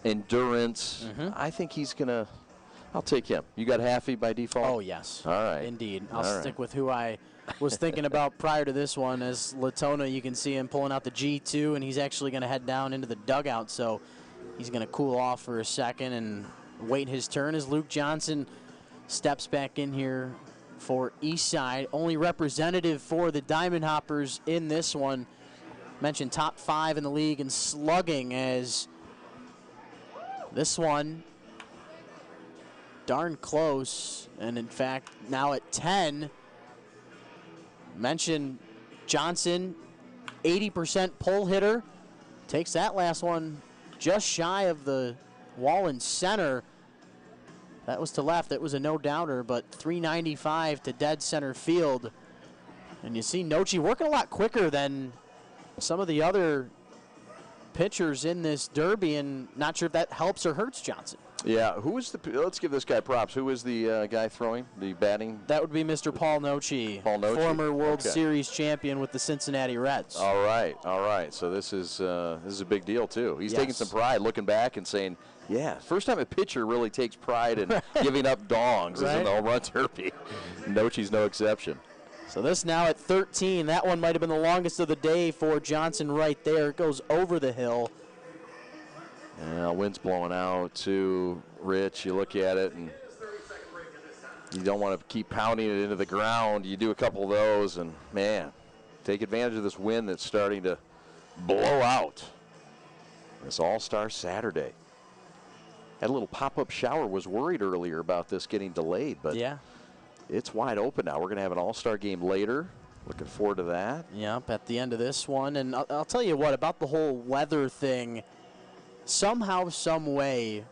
endurance. I think he's going to – I'll take him. You got Haffey by default? Oh, yes. All right. Indeed. I'll stick with who I was thinking about prior to this one. As Latona, you can see him pulling out the G2, and he's actually going to head down into the dugout. So he's going to cool off for a second and wait his turn as Luke Johnson steps back in here for Eastside. Only representative for the Diamond Hoppers in this one. Mentioned top 5 in the league in slugging, as this one darn close, and in fact now at 10. Mentioned Johnson, 80% pull hitter, takes that last one just shy of the wall in center. That was to left. That was a no-doubter, but 395 to dead center field. And you see Nochi working a lot quicker than some of the other pitchers in this derby, and not sure if that helps or hurts Johnson. Yeah, let's give this guy props. Who is the guy throwing, the batting? That would be Mr. Paul Nochi, former World Series champion with the Cincinnati Reds. All right. So this is a big deal, too. He's taking some pride looking back and saying, yeah, first time a pitcher really takes pride in giving up dongs is in the home run derby. Nochi's no exception. So this now at 13. That one might have been the longest of the day for Johnson right there. It goes over the hill. Yeah, wind's blowing out too, Rich. You look at it, and you don't want to keep pounding it into the ground. You do a couple of those, and, man, take advantage of this wind that's starting to blowout. This All-Star Saturday. Had a little pop-up shower. Was worried earlier about this getting delayed, but Yeah. it's wide open now. We're going to have an All-Star game later. Looking forward to that. Yep, at the end of this one. And I'll tell you what, about the whole weather thing, somehow, some way,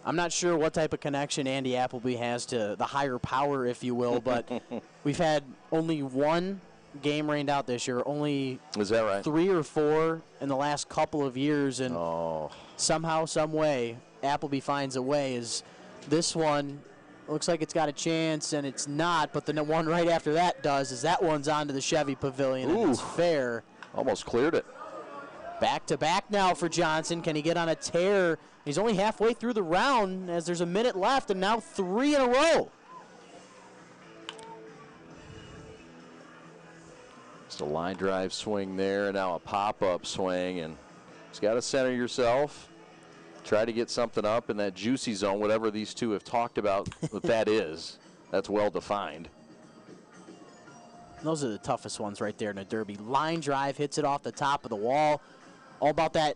I'm not sure what type of connection Andy Appleby has to the higher power, if you will, but we've had only one game rained out this year, only Is that right? 3 or 4 in the last couple of years, and Oh, somehow, some way, Appleby finds a way. Is this one looks like it's got a chance, and it's not, but the one right after that does, is that one's onto the Chevy Pavilion, and it's fair. almost cleared it. Back-to-back now for Johnson. Can he get on a tear? He's only halfway through the round as there's a minute left, and now 3 in a row. Just a line drive swing there, and now a pop-up swing, and just got to center yourself. Try to get something up in that juicy zone, whatever these two have talked about what that is. That's well-defined. Those are the toughest ones right there in a derby. Line drive, hits it off the top of the wall. All about that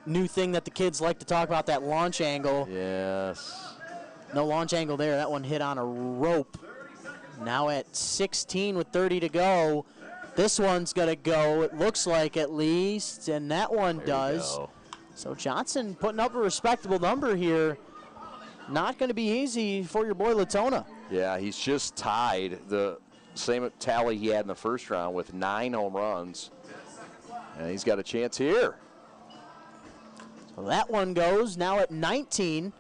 new thing that the kids like to talk about, that launch angle. Yes. No launch angle there. That one hit on a rope. Now at 16 with 30 to go. This one's going to go, it looks like at least, and that one does. So Johnson putting up a respectable number here. Not going to be easy for your boy Latona. Yeah, he's just tied the same tally he had in the first round with 9 home runs. And he's got a chance here. So that one goes now at 19.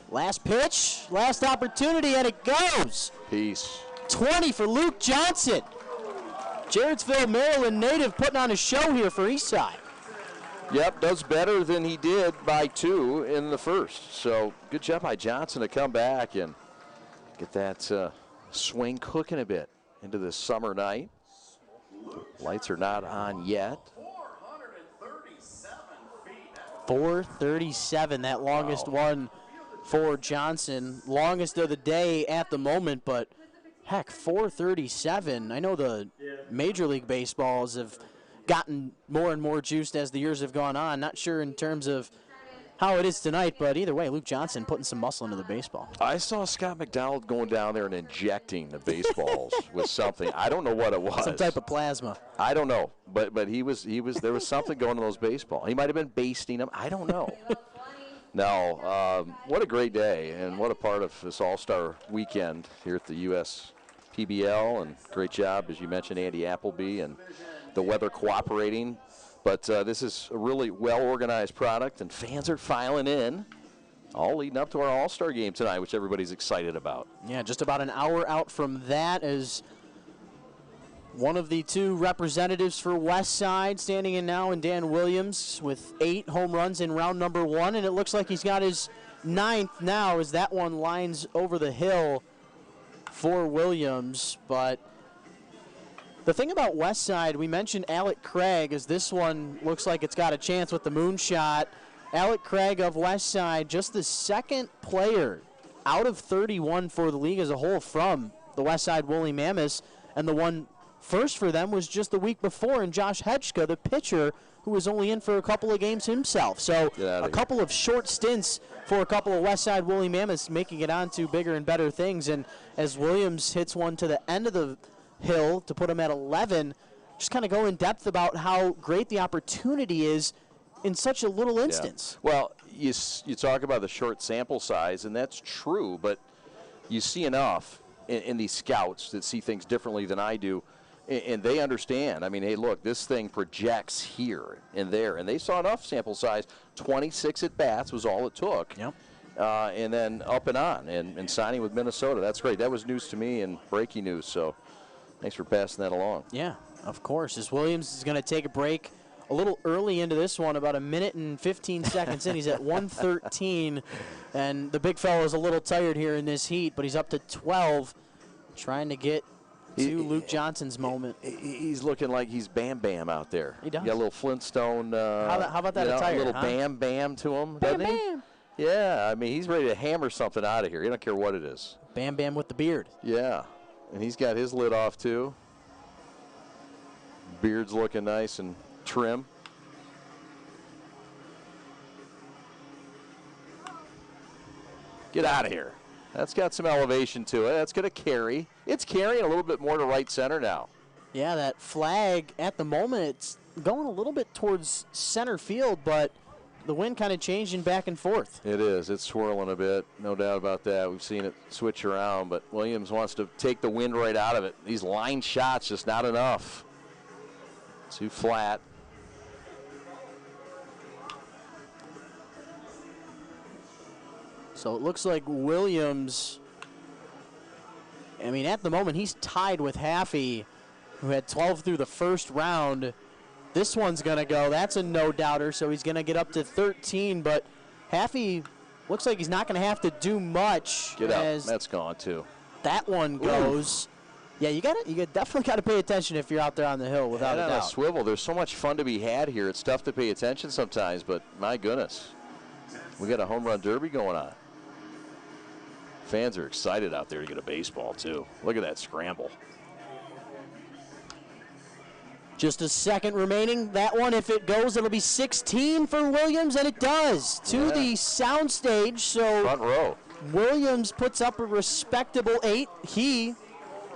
Last pitch, last opportunity, and it goes. Peace. 20 for Luke Johnson. Jarrettsville, Maryland native putting on a show here for Eastside. Yep, does better than he did by 2 in the first. So good job by Johnson to come back and get that swing cooking a bit into this summer night. Lights are not on yet. 437, that longest one for Johnson. Longest of the day at the moment, but heck, 437. I know the Major League Baseballs have gotten more and more juiced as the years have gone on. Not sure in terms of how it is tonight, but either way, Luke Johnson putting some muscle into the baseball. I saw Scott McDonald going down there and injecting the baseballs with something. I don't know what it was. Some type of plasma. I don't know, but he was there was something going to those baseballs. He might have been basting them. I don't know. No, what a great day, and what a part of this All-Star weekend here at the USPBL, and great job, as you mentioned, Andy Appleby, and the weather cooperating. But this is a really well-organized product, and fans are filing in, all leading up to our All-Star game tonight, which everybody's excited about. Yeah, just about an hour out from that as one of the 2 representatives for West Side standing in now, and Dan Williams with 8 home runs in round number 1, and it looks like he's got his 9th now as that one lines over the hill for Williams. But the thing about West Side, we mentioned Alec Craig, as this one looks like it's got a chance with the moonshot. Alec Craig of West Side, just the 2nd player out of 31 for the league as a whole from the West Side Woolly Mammoths, and the one first for them was just the week before, and Josh Hedgka, the pitcher, who was only in for a couple of games himself. So a couple of short stints for a couple of West Side Woolly Mammoths, making it on to bigger and better things. And as Williams hits one to the end of the hill to put him at 11, just kind of go in depth about how great the opportunity is in such a little instance. Yeah. Well, you talk about the short sample size, and that's true, but you see enough in these scouts that see things differently than I do, and they understand. I mean, hey, look, this thing projects here and there, and they saw enough sample size. 26 at-bats was all it took. Yep. And then up and on, and signing with Minnesota. That's great. That was news to me and breaking news, so thanks for passing that along. Yeah, of course. As Williams is going to take a break a little early into this one, about 1 minute and 15 seconds in. He's at 113, and the big fellow is a little tired here in this heat, but he's up to 12, trying to get to Luke Johnson's moment. He's looking like he's Bam Bam out there. He does. Got a little Flintstone. How about that attire? A little huh? Bam Bam to him, Bam doesn't he? Bam. Yeah, I mean, he's ready to hammer something out of here. He don't care what it is. Bam Bam with the beard. Yeah, and he's got his lid off too. Beard's looking nice and trim. Get out of here. That's got some elevation to it. That's going to carry. It's carrying a little bit more to right center now. Yeah, that flag at the moment, it's going a little bit towards center field, but the wind kind of changing back and forth. It is. It's swirling a bit. No doubt about that. We've seen it switch around, but Williams wants to take the wind right out of it. These line shots, just not enough. Too flat. So it looks like Williams, I mean, at the moment, he's tied with Haffey, who had 12 through the first round. This one's going to go. That's a no-doubter, so he's going to get up to 13. But Haffey looks like he's not going to have to do much. Get out. That's gone, too. That one goes. Ooh. Yeah, you definitely got to pay attention if you're out there on the hill, without a doubt. A swivel. There's so much fun to be had here. It's tough to pay attention sometimes, but my goodness. We got a home run derby going on. Fans are excited out there to get a baseball, too. Look at that scramble. Just a second remaining. That one, if it goes, it'll be 16 for Williams, and it does. To the sound stage. So front row. Williams puts up a respectable 8. He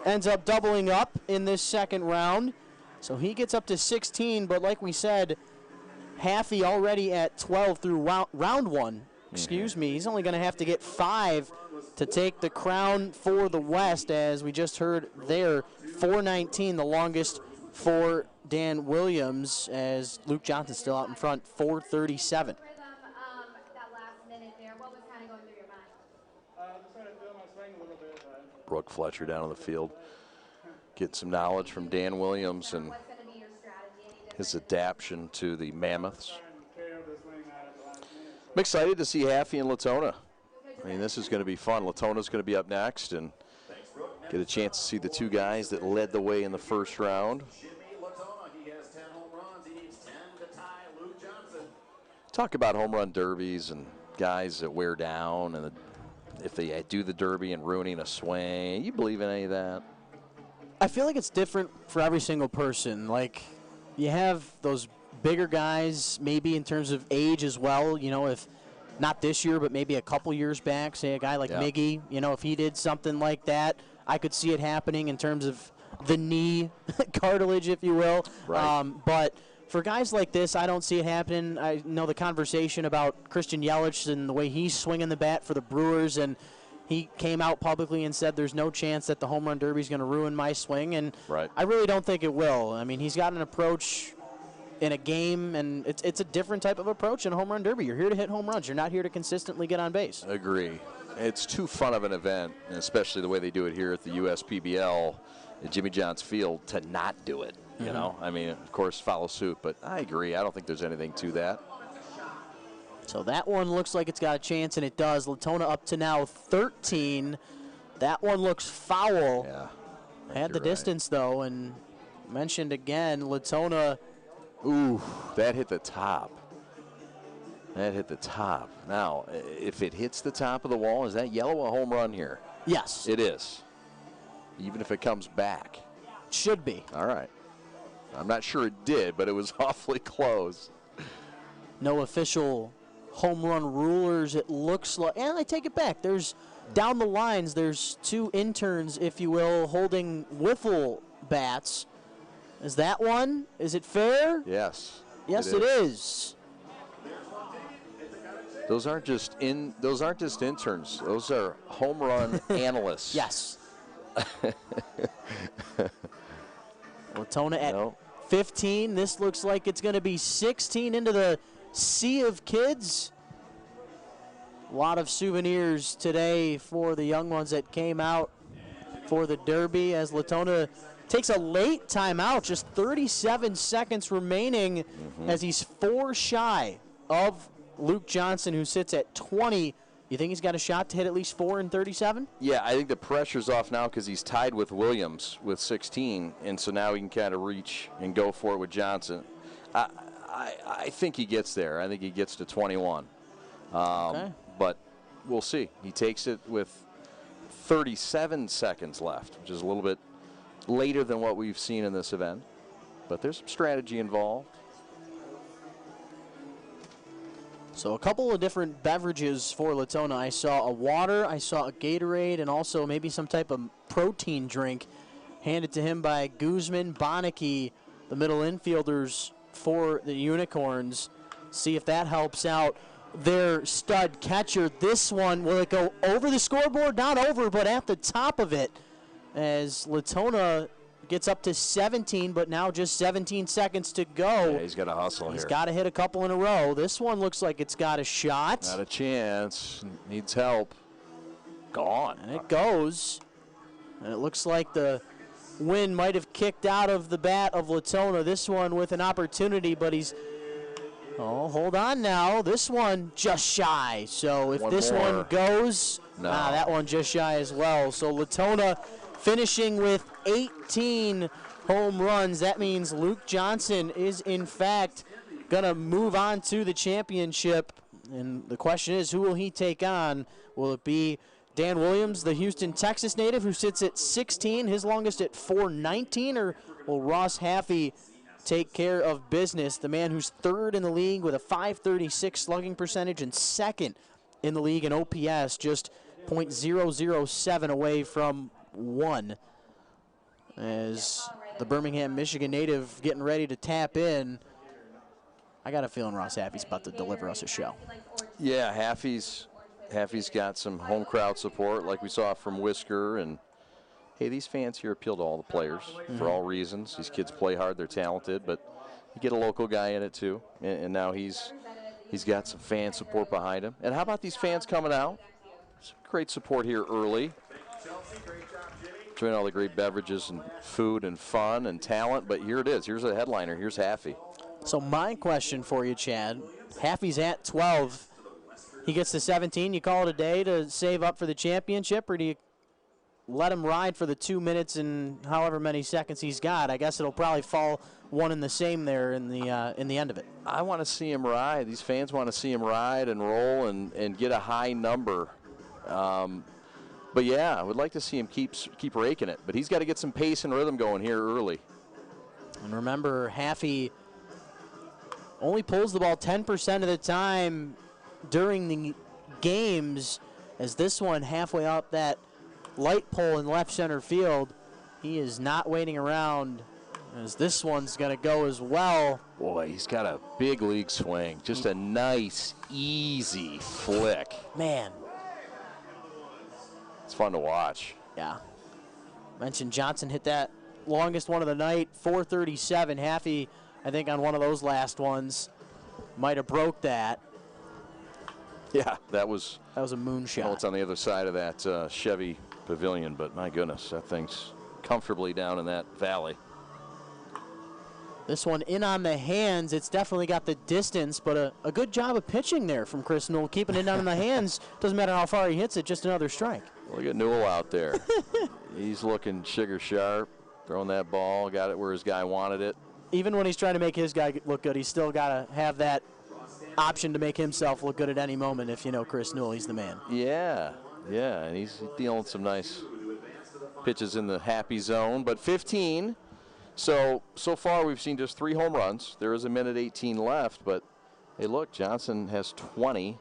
ends up doubling up in this second round. So he gets up to 16, but like we said, Haffey already at 12 through round 1. Excuse me. He's only going to have to get 5 to take the crown for the West, as we just heard there. 4:19, the longest for Dan Williams, as Luke Johnson's still out in front, 4:37. That last minute there, what was kind of going through your mind? Just trying to feel my swing a little bit. Brooke Fletcher down on the field. Get some knowledge from Dan Williams and What's going to be your strategy? his adaptation to the Mammoths. I'm excited to see Haffey and Latona. I mean, this is going to be fun. Latona's going to be up next and get a chance to see the two guys that led the way in the first round. Talk about home run derbies and guys that wear down, and if they do the derby and ruining a swing. You believe in any of that? I feel like it's different for every single person. Like, you have those bigger guys, maybe in terms of age as well. You know, if not this year, but maybe a couple years back, say a guy like Miggy, you know, if he did something like that, I could see it happening in terms of the knee cartilage, if you will. Right. But for guys like this, I don't see it happening. I know the conversation about Christian Yelich and the way he's swinging the bat for the Brewers, and he came out publicly and said there's no chance that the home run derby is going to ruin my swing, and I really don't think it will. I mean, he's got an approach in a game, and it's a different type of approach in a home run derby. You're here to hit home runs. You're not here to consistently get on base. Agree. It's too fun of an event, and especially the way they do it here at the USPBL at Jimmy John's Field, to not do it. You know, I mean, of course, follow suit, but I agree. I don't think there's anything to that. So that one looks like it's got a chance, and it does. Latona up to now 13. That one looks foul. Yeah. Had the distance, though, and mentioned again, Latona. Ooh, that hit the top. That hit the top. Now, if it hits the top of the wall, is that yellow a home run here? Yes. It is. Even if it comes back. Should be. All right. I'm not sure it did, but it was awfully close. No official home run rulers, it looks like. And I take it back. There's, down the lines, there's two interns, if you will, holding wiffle bats. Is that one? Is it fair? Yes. Yes, it is. Those aren't just interns. Those are home run analysts. Yes. Latona at 15. This looks like it's going to be 16 into the sea of kids. A lot of souvenirs today for the young ones that came out for the Derby, as Latona takes a late timeout, just 37 seconds remaining, as he's 4 shy of Luke Johnson, who sits at 20. You think he's got a shot to hit at least 4 in 37? Yeah, I think the pressure's off now because he's tied with Williams with 16, and so now he can kind of reach and go for it with Johnson. I think he gets there. I think he gets to 21. But we'll see. He takes it with 37 seconds left, which is a little bit later than what we've seen in this event. But there's some strategy involved. So a couple of different beverages for Latona. I saw a water, I saw a Gatorade, and also maybe some type of protein drink handed to him by Guzman, Bonneke, the middle infielders for the Unicorns. See if that helps out their stud catcher. This one, will it go over the scoreboard? Not over, but at the top of it, as Latona gets up to 17, but now just 17 seconds to go. Yeah, he's got to hustle here. He's got to hit a couple in a row. This one looks like it's got a shot. Not a chance. Needs help. Gone. And it goes. And it looks like the wind might have kicked out of the bat of Latona. This one with an opportunity, but he's... Oh, hold on now. This one just shy. So if this one goes, that one just shy as well. So Latona finishing with 18 home runs. That means Luke Johnson is, in fact, going to move on to the championship. And the question is, who will he take on? Will it be Dan Williams, the Houston, Texas native, who sits at 16, his longest at 419, or will Ross Haffey take care of business, the man who's third in the league with a .536 slugging percentage and second in the league in OPS, just .007 away from 1, as the Birmingham, Michigan native getting ready to tap in. I got a feeling Ross Haffey's about to deliver us a show. Yeah, Haffey's got some home crowd support like we saw from Whisker. And hey, these fans here appeal to all the players for all reasons. These kids play hard, they're talented, but you get a local guy in it too. And now he's got some fan support behind him. And how about these fans coming out? Some great support here early. Enjoying all the great beverages and food and fun and talent, but here it is. Here's a headliner. Here's Haffey. So my question for you, Chad, Haffey's at 12. He gets to 17. You call it a day to save up for the championship, or do you let him ride for the 2 minutes and however many seconds he's got? I guess it'll probably fall one and the same there in the end of it. I want to see him ride. These fans want to see him ride and roll and get a high number. But yeah, I would like to see him keep raking it. But he's got to get some pace and rhythm going here early. And remember, Haffey only pulls the ball 10% of the time during the games, as this one halfway up that light pole in left center field. He is not waiting around, as this one's going to go as well. Boy, he's got a big league swing. Just a nice, easy flick. Man. It's fun to watch. Yeah. Mentioned Johnson hit that longest one of the night, 437. Haffey, I think on one of those last ones, might have broke that. Yeah, that was a moonshot. Well, it's on the other side of that Chevy Pavilion, but my goodness, that thing's comfortably down in that valley. This one in on the hands. It's definitely got the distance, but a good job of pitching there from Chris Newell, keeping it down in the hands. Doesn't matter how far he hits it, just another strike. Look at Newell out there. He's looking sugar sharp, throwing that ball, got it where his guy wanted it. Even when he's trying to make his guy look good, he's still got to have that option to make himself look good at any moment. If you know Chris Newell, he's the man. Yeah, and he's dealing some nice pitches in the happy zone. But 15, so far we've seen just 3 home runs. There is a minute 18 left, but hey, look, Johnson has 20.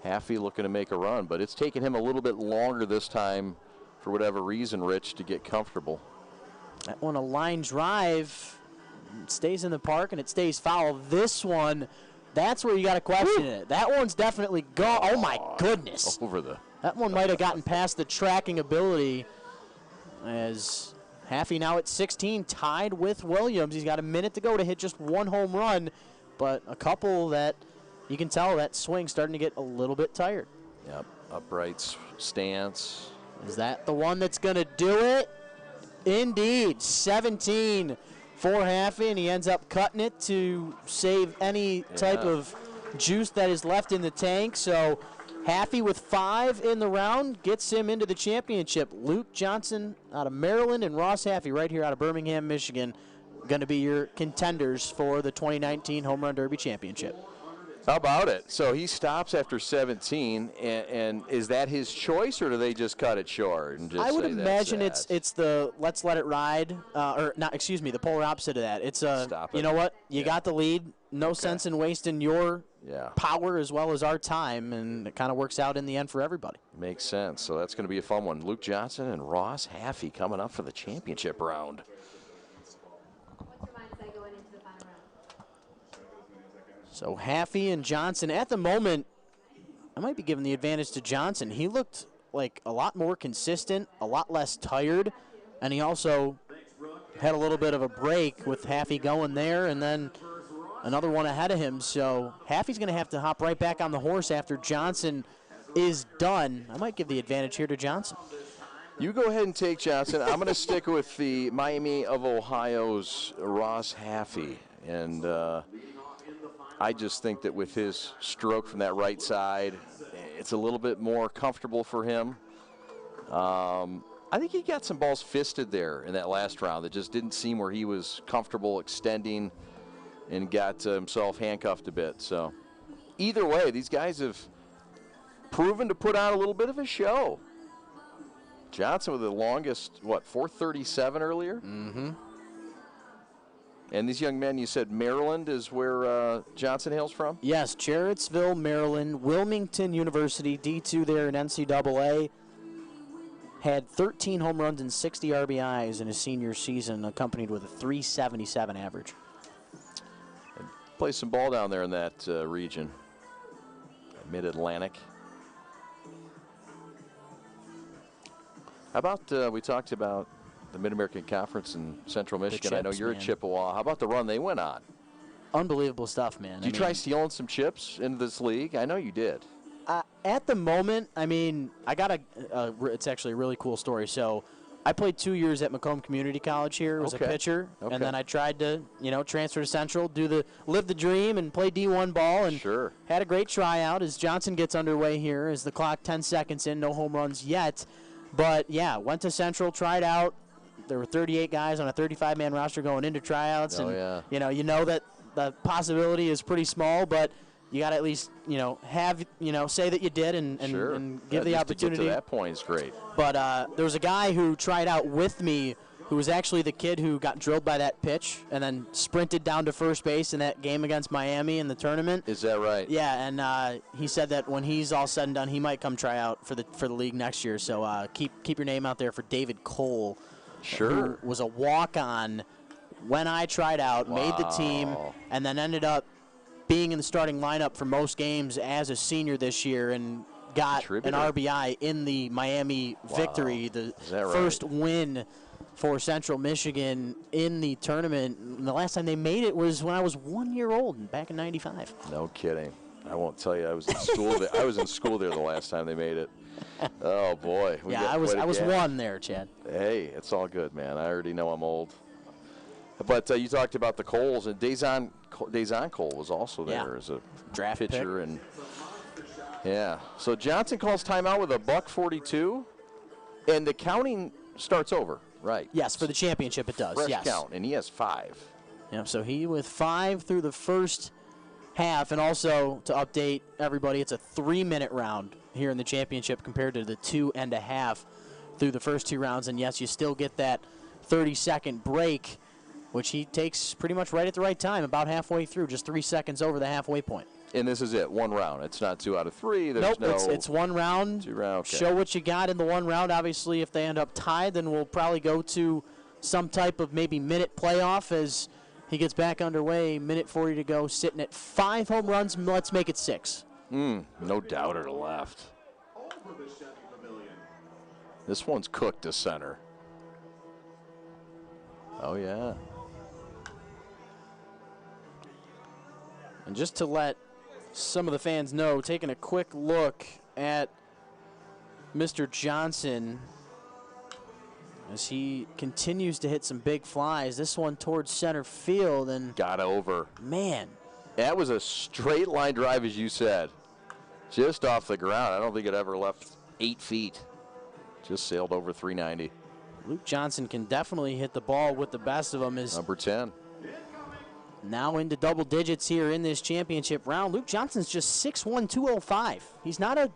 Haffey looking to make a run, but it's taken him a little bit longer this time for whatever reason, Rich, to get comfortable. That one, a line drive, it stays in the park and it stays foul. This one, that's where you got to question it. That one's definitely gone. Oh my goodness. That one might have gotten past the tracking ability, as Haffey now at 16, tied with Williams. He's got a minute to go to hit just 1 home run, but a couple that you can tell that swing starting to get a little bit tired. Yep, upright stance. Is that the one that's going to do it? Indeed, 17 for Haffey, and he ends up cutting it to save any type of juice that is left in the tank. So Haffey with 5 in the round gets him into the championship. Luke Johnson out of Maryland and Ross Haffey right here out of Birmingham, Michigan, going to be your contenders for the 2019 Home Run Derby Championship. How about it? So he stops after 17, and is that his choice, or do they just cut it short and just I would say imagine that's it's the let's let it ride, or not. Excuse me, the polar opposite of that. It's Stop you it. know what? You Yeah. got the lead. No sense in wasting your Yeah. power as well as our time, and it kind of works out in the end for everybody. Makes sense. So that's going to be a fun one. Luke Johnson and Ross Haffey coming up for the championship round. What's your mindset going into the final round? So Haffey and Johnson at the moment, I might be giving the advantage to Johnson. He looked like a lot more consistent, a lot less tired, and he also had a little bit of a break with Haffey going there and then another one ahead of him. So Haffey's going to have to hop right back on the horse after Johnson is done. I might give the advantage here to Johnson. You go ahead and take Johnson. I'm going to stick with the Miami of Ohio's Ross Haffey. And I just think that with his stroke from that right side, it's a little bit more comfortable for him. I think he got some balls fisted there in that last round that just didn't seem where he was comfortable extending and got himself handcuffed a bit. So either way, these guys have proven to put on a little bit of a show. Johnson with the longest, 437 earlier? Mm-hmm. And these young men, you said Maryland is where Johnson hails from? Yes, Jarrettsville, Maryland, Wilmington University, D2 there in NCAA. Had 13 home runs and 60 RBIs in his senior season, accompanied with a 377 average. And plays some ball down there in that region, Mid-Atlantic. How about we talked about the Mid-American Conference in Central Michigan. I know chips, you're man. at Chippewa. How about the run they went on? Unbelievable stuff, man. Did you try stealing some chips into this league? I know you did. At the moment, I mean, I got it's actually a really cool story. So I played 2 years at Macomb Community College here. Was Okay. a pitcher. Okay. And then I tried to, transfer to Central, live the dream and play D1 ball. And Sure. had a great tryout as Johnson gets underway here as the clock 10 seconds in, no home runs yet. But, yeah, went to Central, tried out. There were 38 guys on a 35-man roster going into tryouts. Oh, and, yeah. you know that the possibility is pretty small, but you got to at least, have, say that you did and Sure. and give Yeah, the just to get opportunity. to that point is great. But there was a guy who tried out with me who was actually the kid who got drilled by that pitch and then sprinted down to first base in that game against Miami in the tournament. Is that right? Yeah, and he said that when he's all said and done, he might come try out for the league next year. So keep your name out there for David Cole. Sure. Who was a walk-on when I tried out, made the team, and then ended up being in the starting lineup for most games as a senior this year and got an Contributor. RBI in the Miami victory, the Is that right? first win for Central Michigan in the tournament. And the last time they made it was when I was 1 year old, back in '95. No kidding. I won't tell you. I was in school. I was in school there the last time they made it. Oh boy. We Yeah, got I was quite a gap. one there, Chad. Hey, it's all good, man. I already know I'm old. But you talked about the Coles, and Dazon Cole was also there as a Draft pitcher, and yeah. So Johnson calls timeout with a $142, and the counting starts over, right? Yes, for the championship it does. Fresh Yes. count, and he has 5. Yeah, so he with 5 through the first half, and also to update everybody, it's a 3-minute round here in the championship compared to the 2.5 through the first 2 rounds. And yes, you still get that 30-second break, which he takes pretty much right at the right time, about halfway through, just 3 seconds over the halfway point. And this is it, 1 round. It's not 2 out of 3. There's Nope, no it's 1 round. 2 round. Okay. Show what you got in the 1 round. Obviously, if they end up tied, then we'll probably go to some type of maybe minute playoff as he gets back underway. Minute 40 to go, sitting at 5 home runs. Let's make it 6. No doubter to left. This one's cooked to center. Oh, yeah. And just to let some of the fans know, taking a quick look at Mr. Johnson as he continues to hit some big flies. This one towards center field, and Got over. man, That was a straight line drive, as you said. Just off the ground. I don't think it ever left 8 feet. Just sailed over 390. Luke Johnson can definitely hit the ball with the best of them. As Number 10. now into double digits here in this championship round. Luke Johnson's just 6'1", 205. He's not a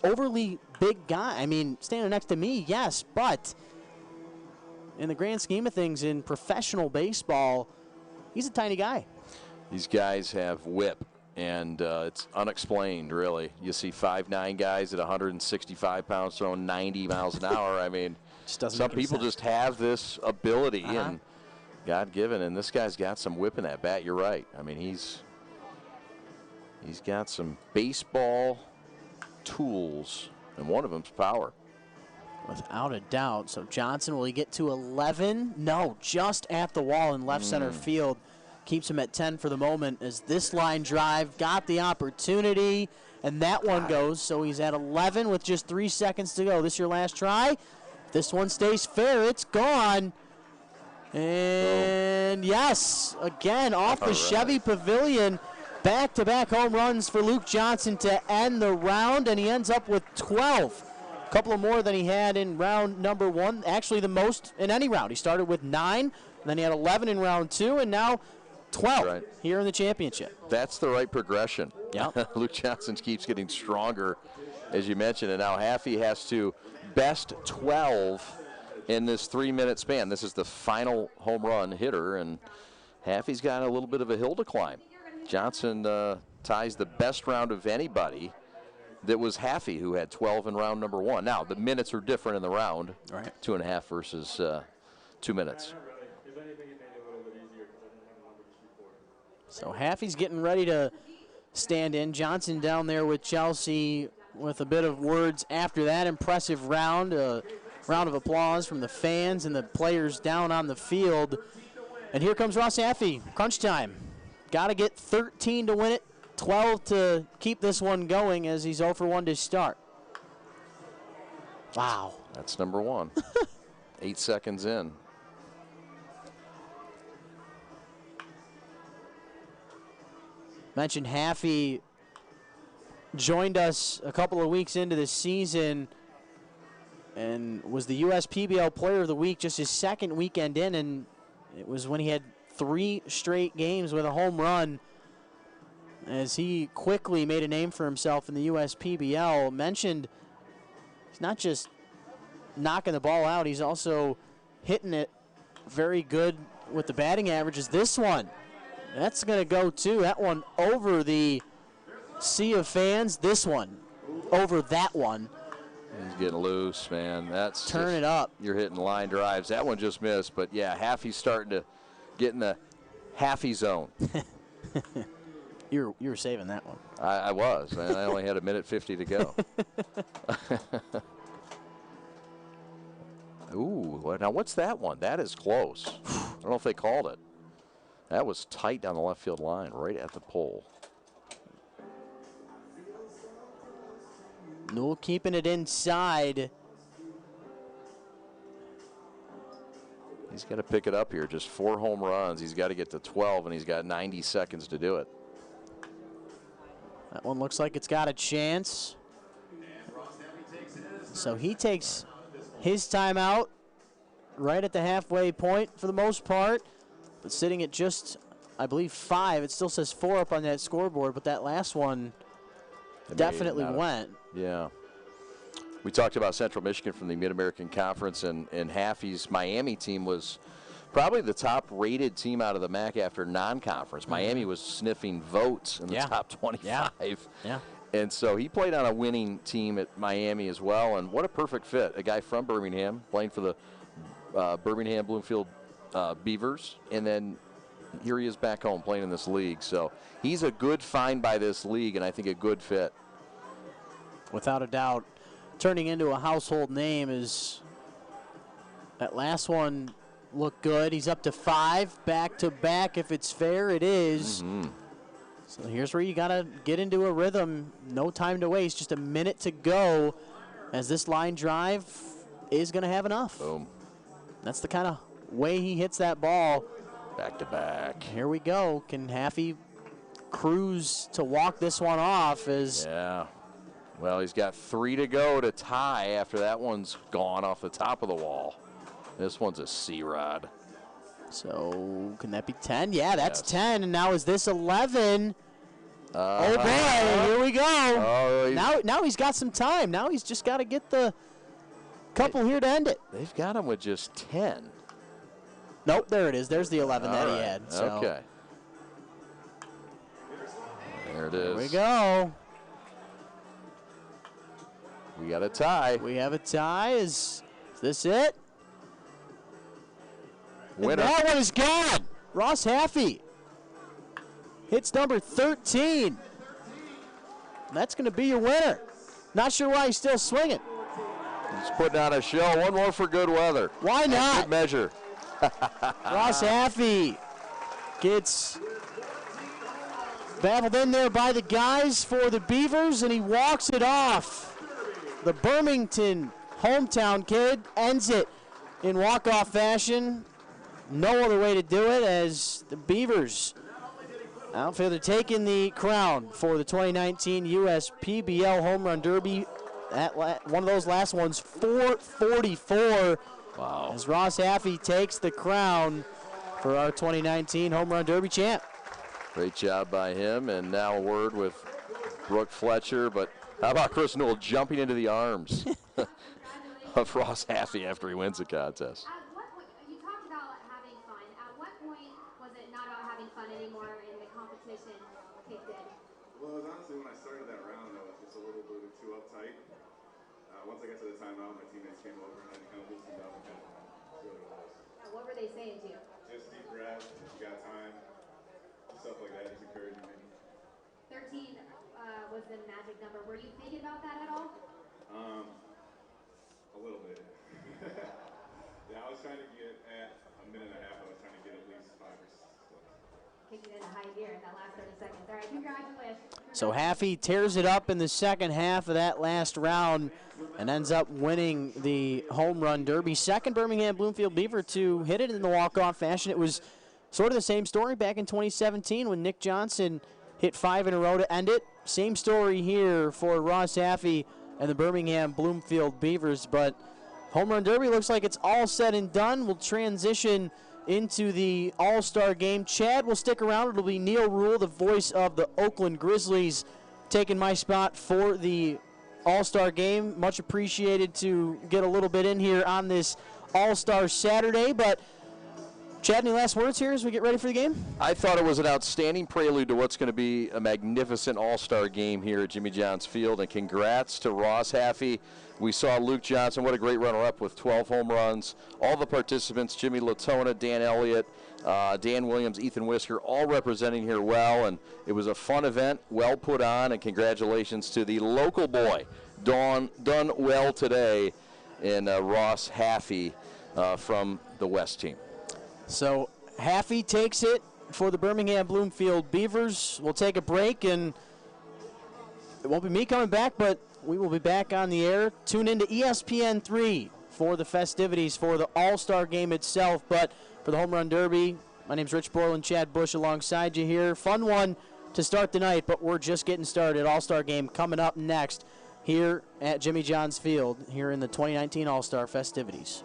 overly big guy. I mean, standing next to me, yes, but in the grand scheme of things in professional baseball, he's a tiny guy. These guys have whip, and it's unexplained, really. You see 5'9" guys at 165 pounds throwing 90 miles an hour. I mean, some people just have this ability, and God-given, and this guy's got some whip in that bat. You're right. I mean, he's got some baseball tools, and one of them's power. Without a doubt. So Johnson, will he get to 11? No, just at the wall in left center field. Keeps him at 10 for the moment as this line drive got the opportunity, and that one goes. So he's at 11 with just 3 seconds to go. This your last try. If this one stays fair, it's gone. And yes, again, off the Chevy Pavilion. Back-to-back home runs for Luke Johnson to end the round, and he ends up with 12. A couple of more than he had in round number 1. Actually, the most in any round. He started with 9, then he had 11 in round 2, and now 12 here in the championship. That's the right progression. Yep. Luke Johnson keeps getting stronger, as you mentioned, and now Haffey has to best 12 in this 3-minute span. This is the final home run hitter, and Haffey's got a little bit of a hill to climb. Johnson ties the best round of anybody. That was Haffey, who had 12 in round number 1. Now, the minutes are different in the round. Right. 2.5 versus 2 minutes. So Haffey's getting ready to stand in. Johnson down there with Chelsea with a bit of words after that impressive round. A round of applause from the fans and the players down on the field. And here comes Ross Haffey. Crunch time. Got to get 13 to win it. 12 to keep this one going as he's 0 for 1 to start. Wow. That's number 1. 8 seconds in. Mentioned Haffey joined us a couple of weeks into the season and was the USPBL Player of the Week just his second weekend in, and it was when he had 3 straight games with a home run as he quickly made a name for himself in the USPBL. Mentioned he's not just knocking the ball out, he's also hitting it very good with the batting averages. This one, that's going to go too. That one over the sea of fans. This one over that one. He's getting loose, man. That's turn it up. You're hitting line drives. That one just missed, but yeah, Haffey's starting to get in the Haffey zone. You were saving that one. I was, and I only had 1:50 to go. Ooh, now what's that one? That is close. I don't know if they called it. That was tight down the left field line, right at the pole. Newell keeping it inside. He's got to pick it up here. Just 4 home runs. He's got to get to 12, and he's got 90 seconds to do it. That one looks like it's got a chance. So he takes his timeout right at the halfway point for the most part, but sitting at just, I believe, 5. It still says 4 up on that scoreboard, but that last one definitely went. Yeah. We talked about Central Michigan from the Mid-American Conference, and Haffey's Miami team was probably the top-rated team out of the MAC after non-conference. Miami was sniffing votes in the top 25. Yeah. And so he played on a winning team at Miami as well, and what a perfect fit. A guy from Birmingham playing for the Birmingham Bloomfield Beavers, and then here he is back home playing in this league. So he's a good find by this league, and I think a good fit. Without a doubt, turning into a household name. Is that last one looked good. He's up to 5 back-to-back. If it's fair, it is. So here's where you got to get into a rhythm. No time to waste. Just a minute to go as this line drive is going to have enough. Boom. That's the kind of way he hits that ball. Back-to-back. Here we go. Can Haffey cruise to walk this one off? Yeah. Well, he's got 3 to go to tie after that one's gone off the top of the wall. This one's a C-Rod. So can that be 10? Yeah, that's Yes. 10. And now is this 11? Oh boy, here we go. Oh, now he's got some time. Now he's just got to get the couple here to end it. They've got him with just 10. Nope, there it is. There's the 11 that All he right. had. So Okay. There it is. here we go. We got a tie. We have a tie. Is this it? And Winner. that one is gone. Ross Haffey hits number 13. That's going to be your winner. Not sure why he's still swinging. He's putting on a show. One more for good weather. Why not? Good measure. Ross Haffey gets baffled in there by the guys for the Beavers, and he walks it off. The Birmingham hometown kid ends it in walk-off fashion. No other way to do it, as the Beavers outfielder taking the crown for the 2019 USPBL Home Run Derby. One of those last ones, 444. Wow. As Ross Haffey takes the crown for our 2019 Home Run Derby champ. Great job by him. And now a word with Brooke Fletcher. But how about Chris Newell jumping into the arms of Ross Haffey after he wins the contest? At what point, you talked about having fun. At what point was it not about having fun anymore and the competition kicked in? Well, it was honestly when I started that round, I was just a little bit too uptight. Once I got to the timeout, my teammates came over and I kind of loosened up and that's really what it was. What were they saying to you? Just deep breath, you got time, stuff like that, just encouraging me. 13 was the magic number. Were you thinking about that at all? A little bit. Yeah, I was trying to get at a minute and a half, I was trying to get at least 5 or 6. Kicking in a high gear in that last 30 seconds. All right, congratulations. So Haffey tears it up in the second half of that last round and ends up winning the Home Run Derby. Second Birmingham Bloomfield Beaver to hit it in the walk-off fashion. It was sort of the same story back in 2017 when Nick Johnson hit 5 in a row to end it. Same story here for Ross Haffey and the Birmingham Bloomfield Beavers. But Home Run Derby looks like it's all said and done. We'll transition into the All-Star game. Chad will stick around. It'll be Neil Rule, the voice of the Oakland Grizzlies, taking my spot for the All-Star game. Much appreciated to get a little bit in here on this All-Star Saturday. But Chad, any last words here as we get ready for the game? I thought it was an outstanding prelude to what's going to be a magnificent all-star game here at Jimmy John's Field. And congrats to Ross Haffey. We saw Luke Johnson, what a great runner-up with 12 home runs. All the participants, Jimmy Latona, Dan Elliot, Dan Williams, Ethan Whisker, all representing here well. And it was a fun event, well put on. And congratulations to the local boy, done well today, in Ross Haffey from the West team. So Haffey takes it for the Birmingham Bloomfield Beavers. We'll take a break, and it won't be me coming back, but we will be back on the air. Tune into ESPN3 for the festivities for the All-Star game itself. But for the Home Run Derby, my name's Rich Borland, Chad Bush alongside you here. Fun one to start the night, but we're just getting started. All-Star game coming up next here at Jimmy John's Field here in the 2019 All-Star festivities.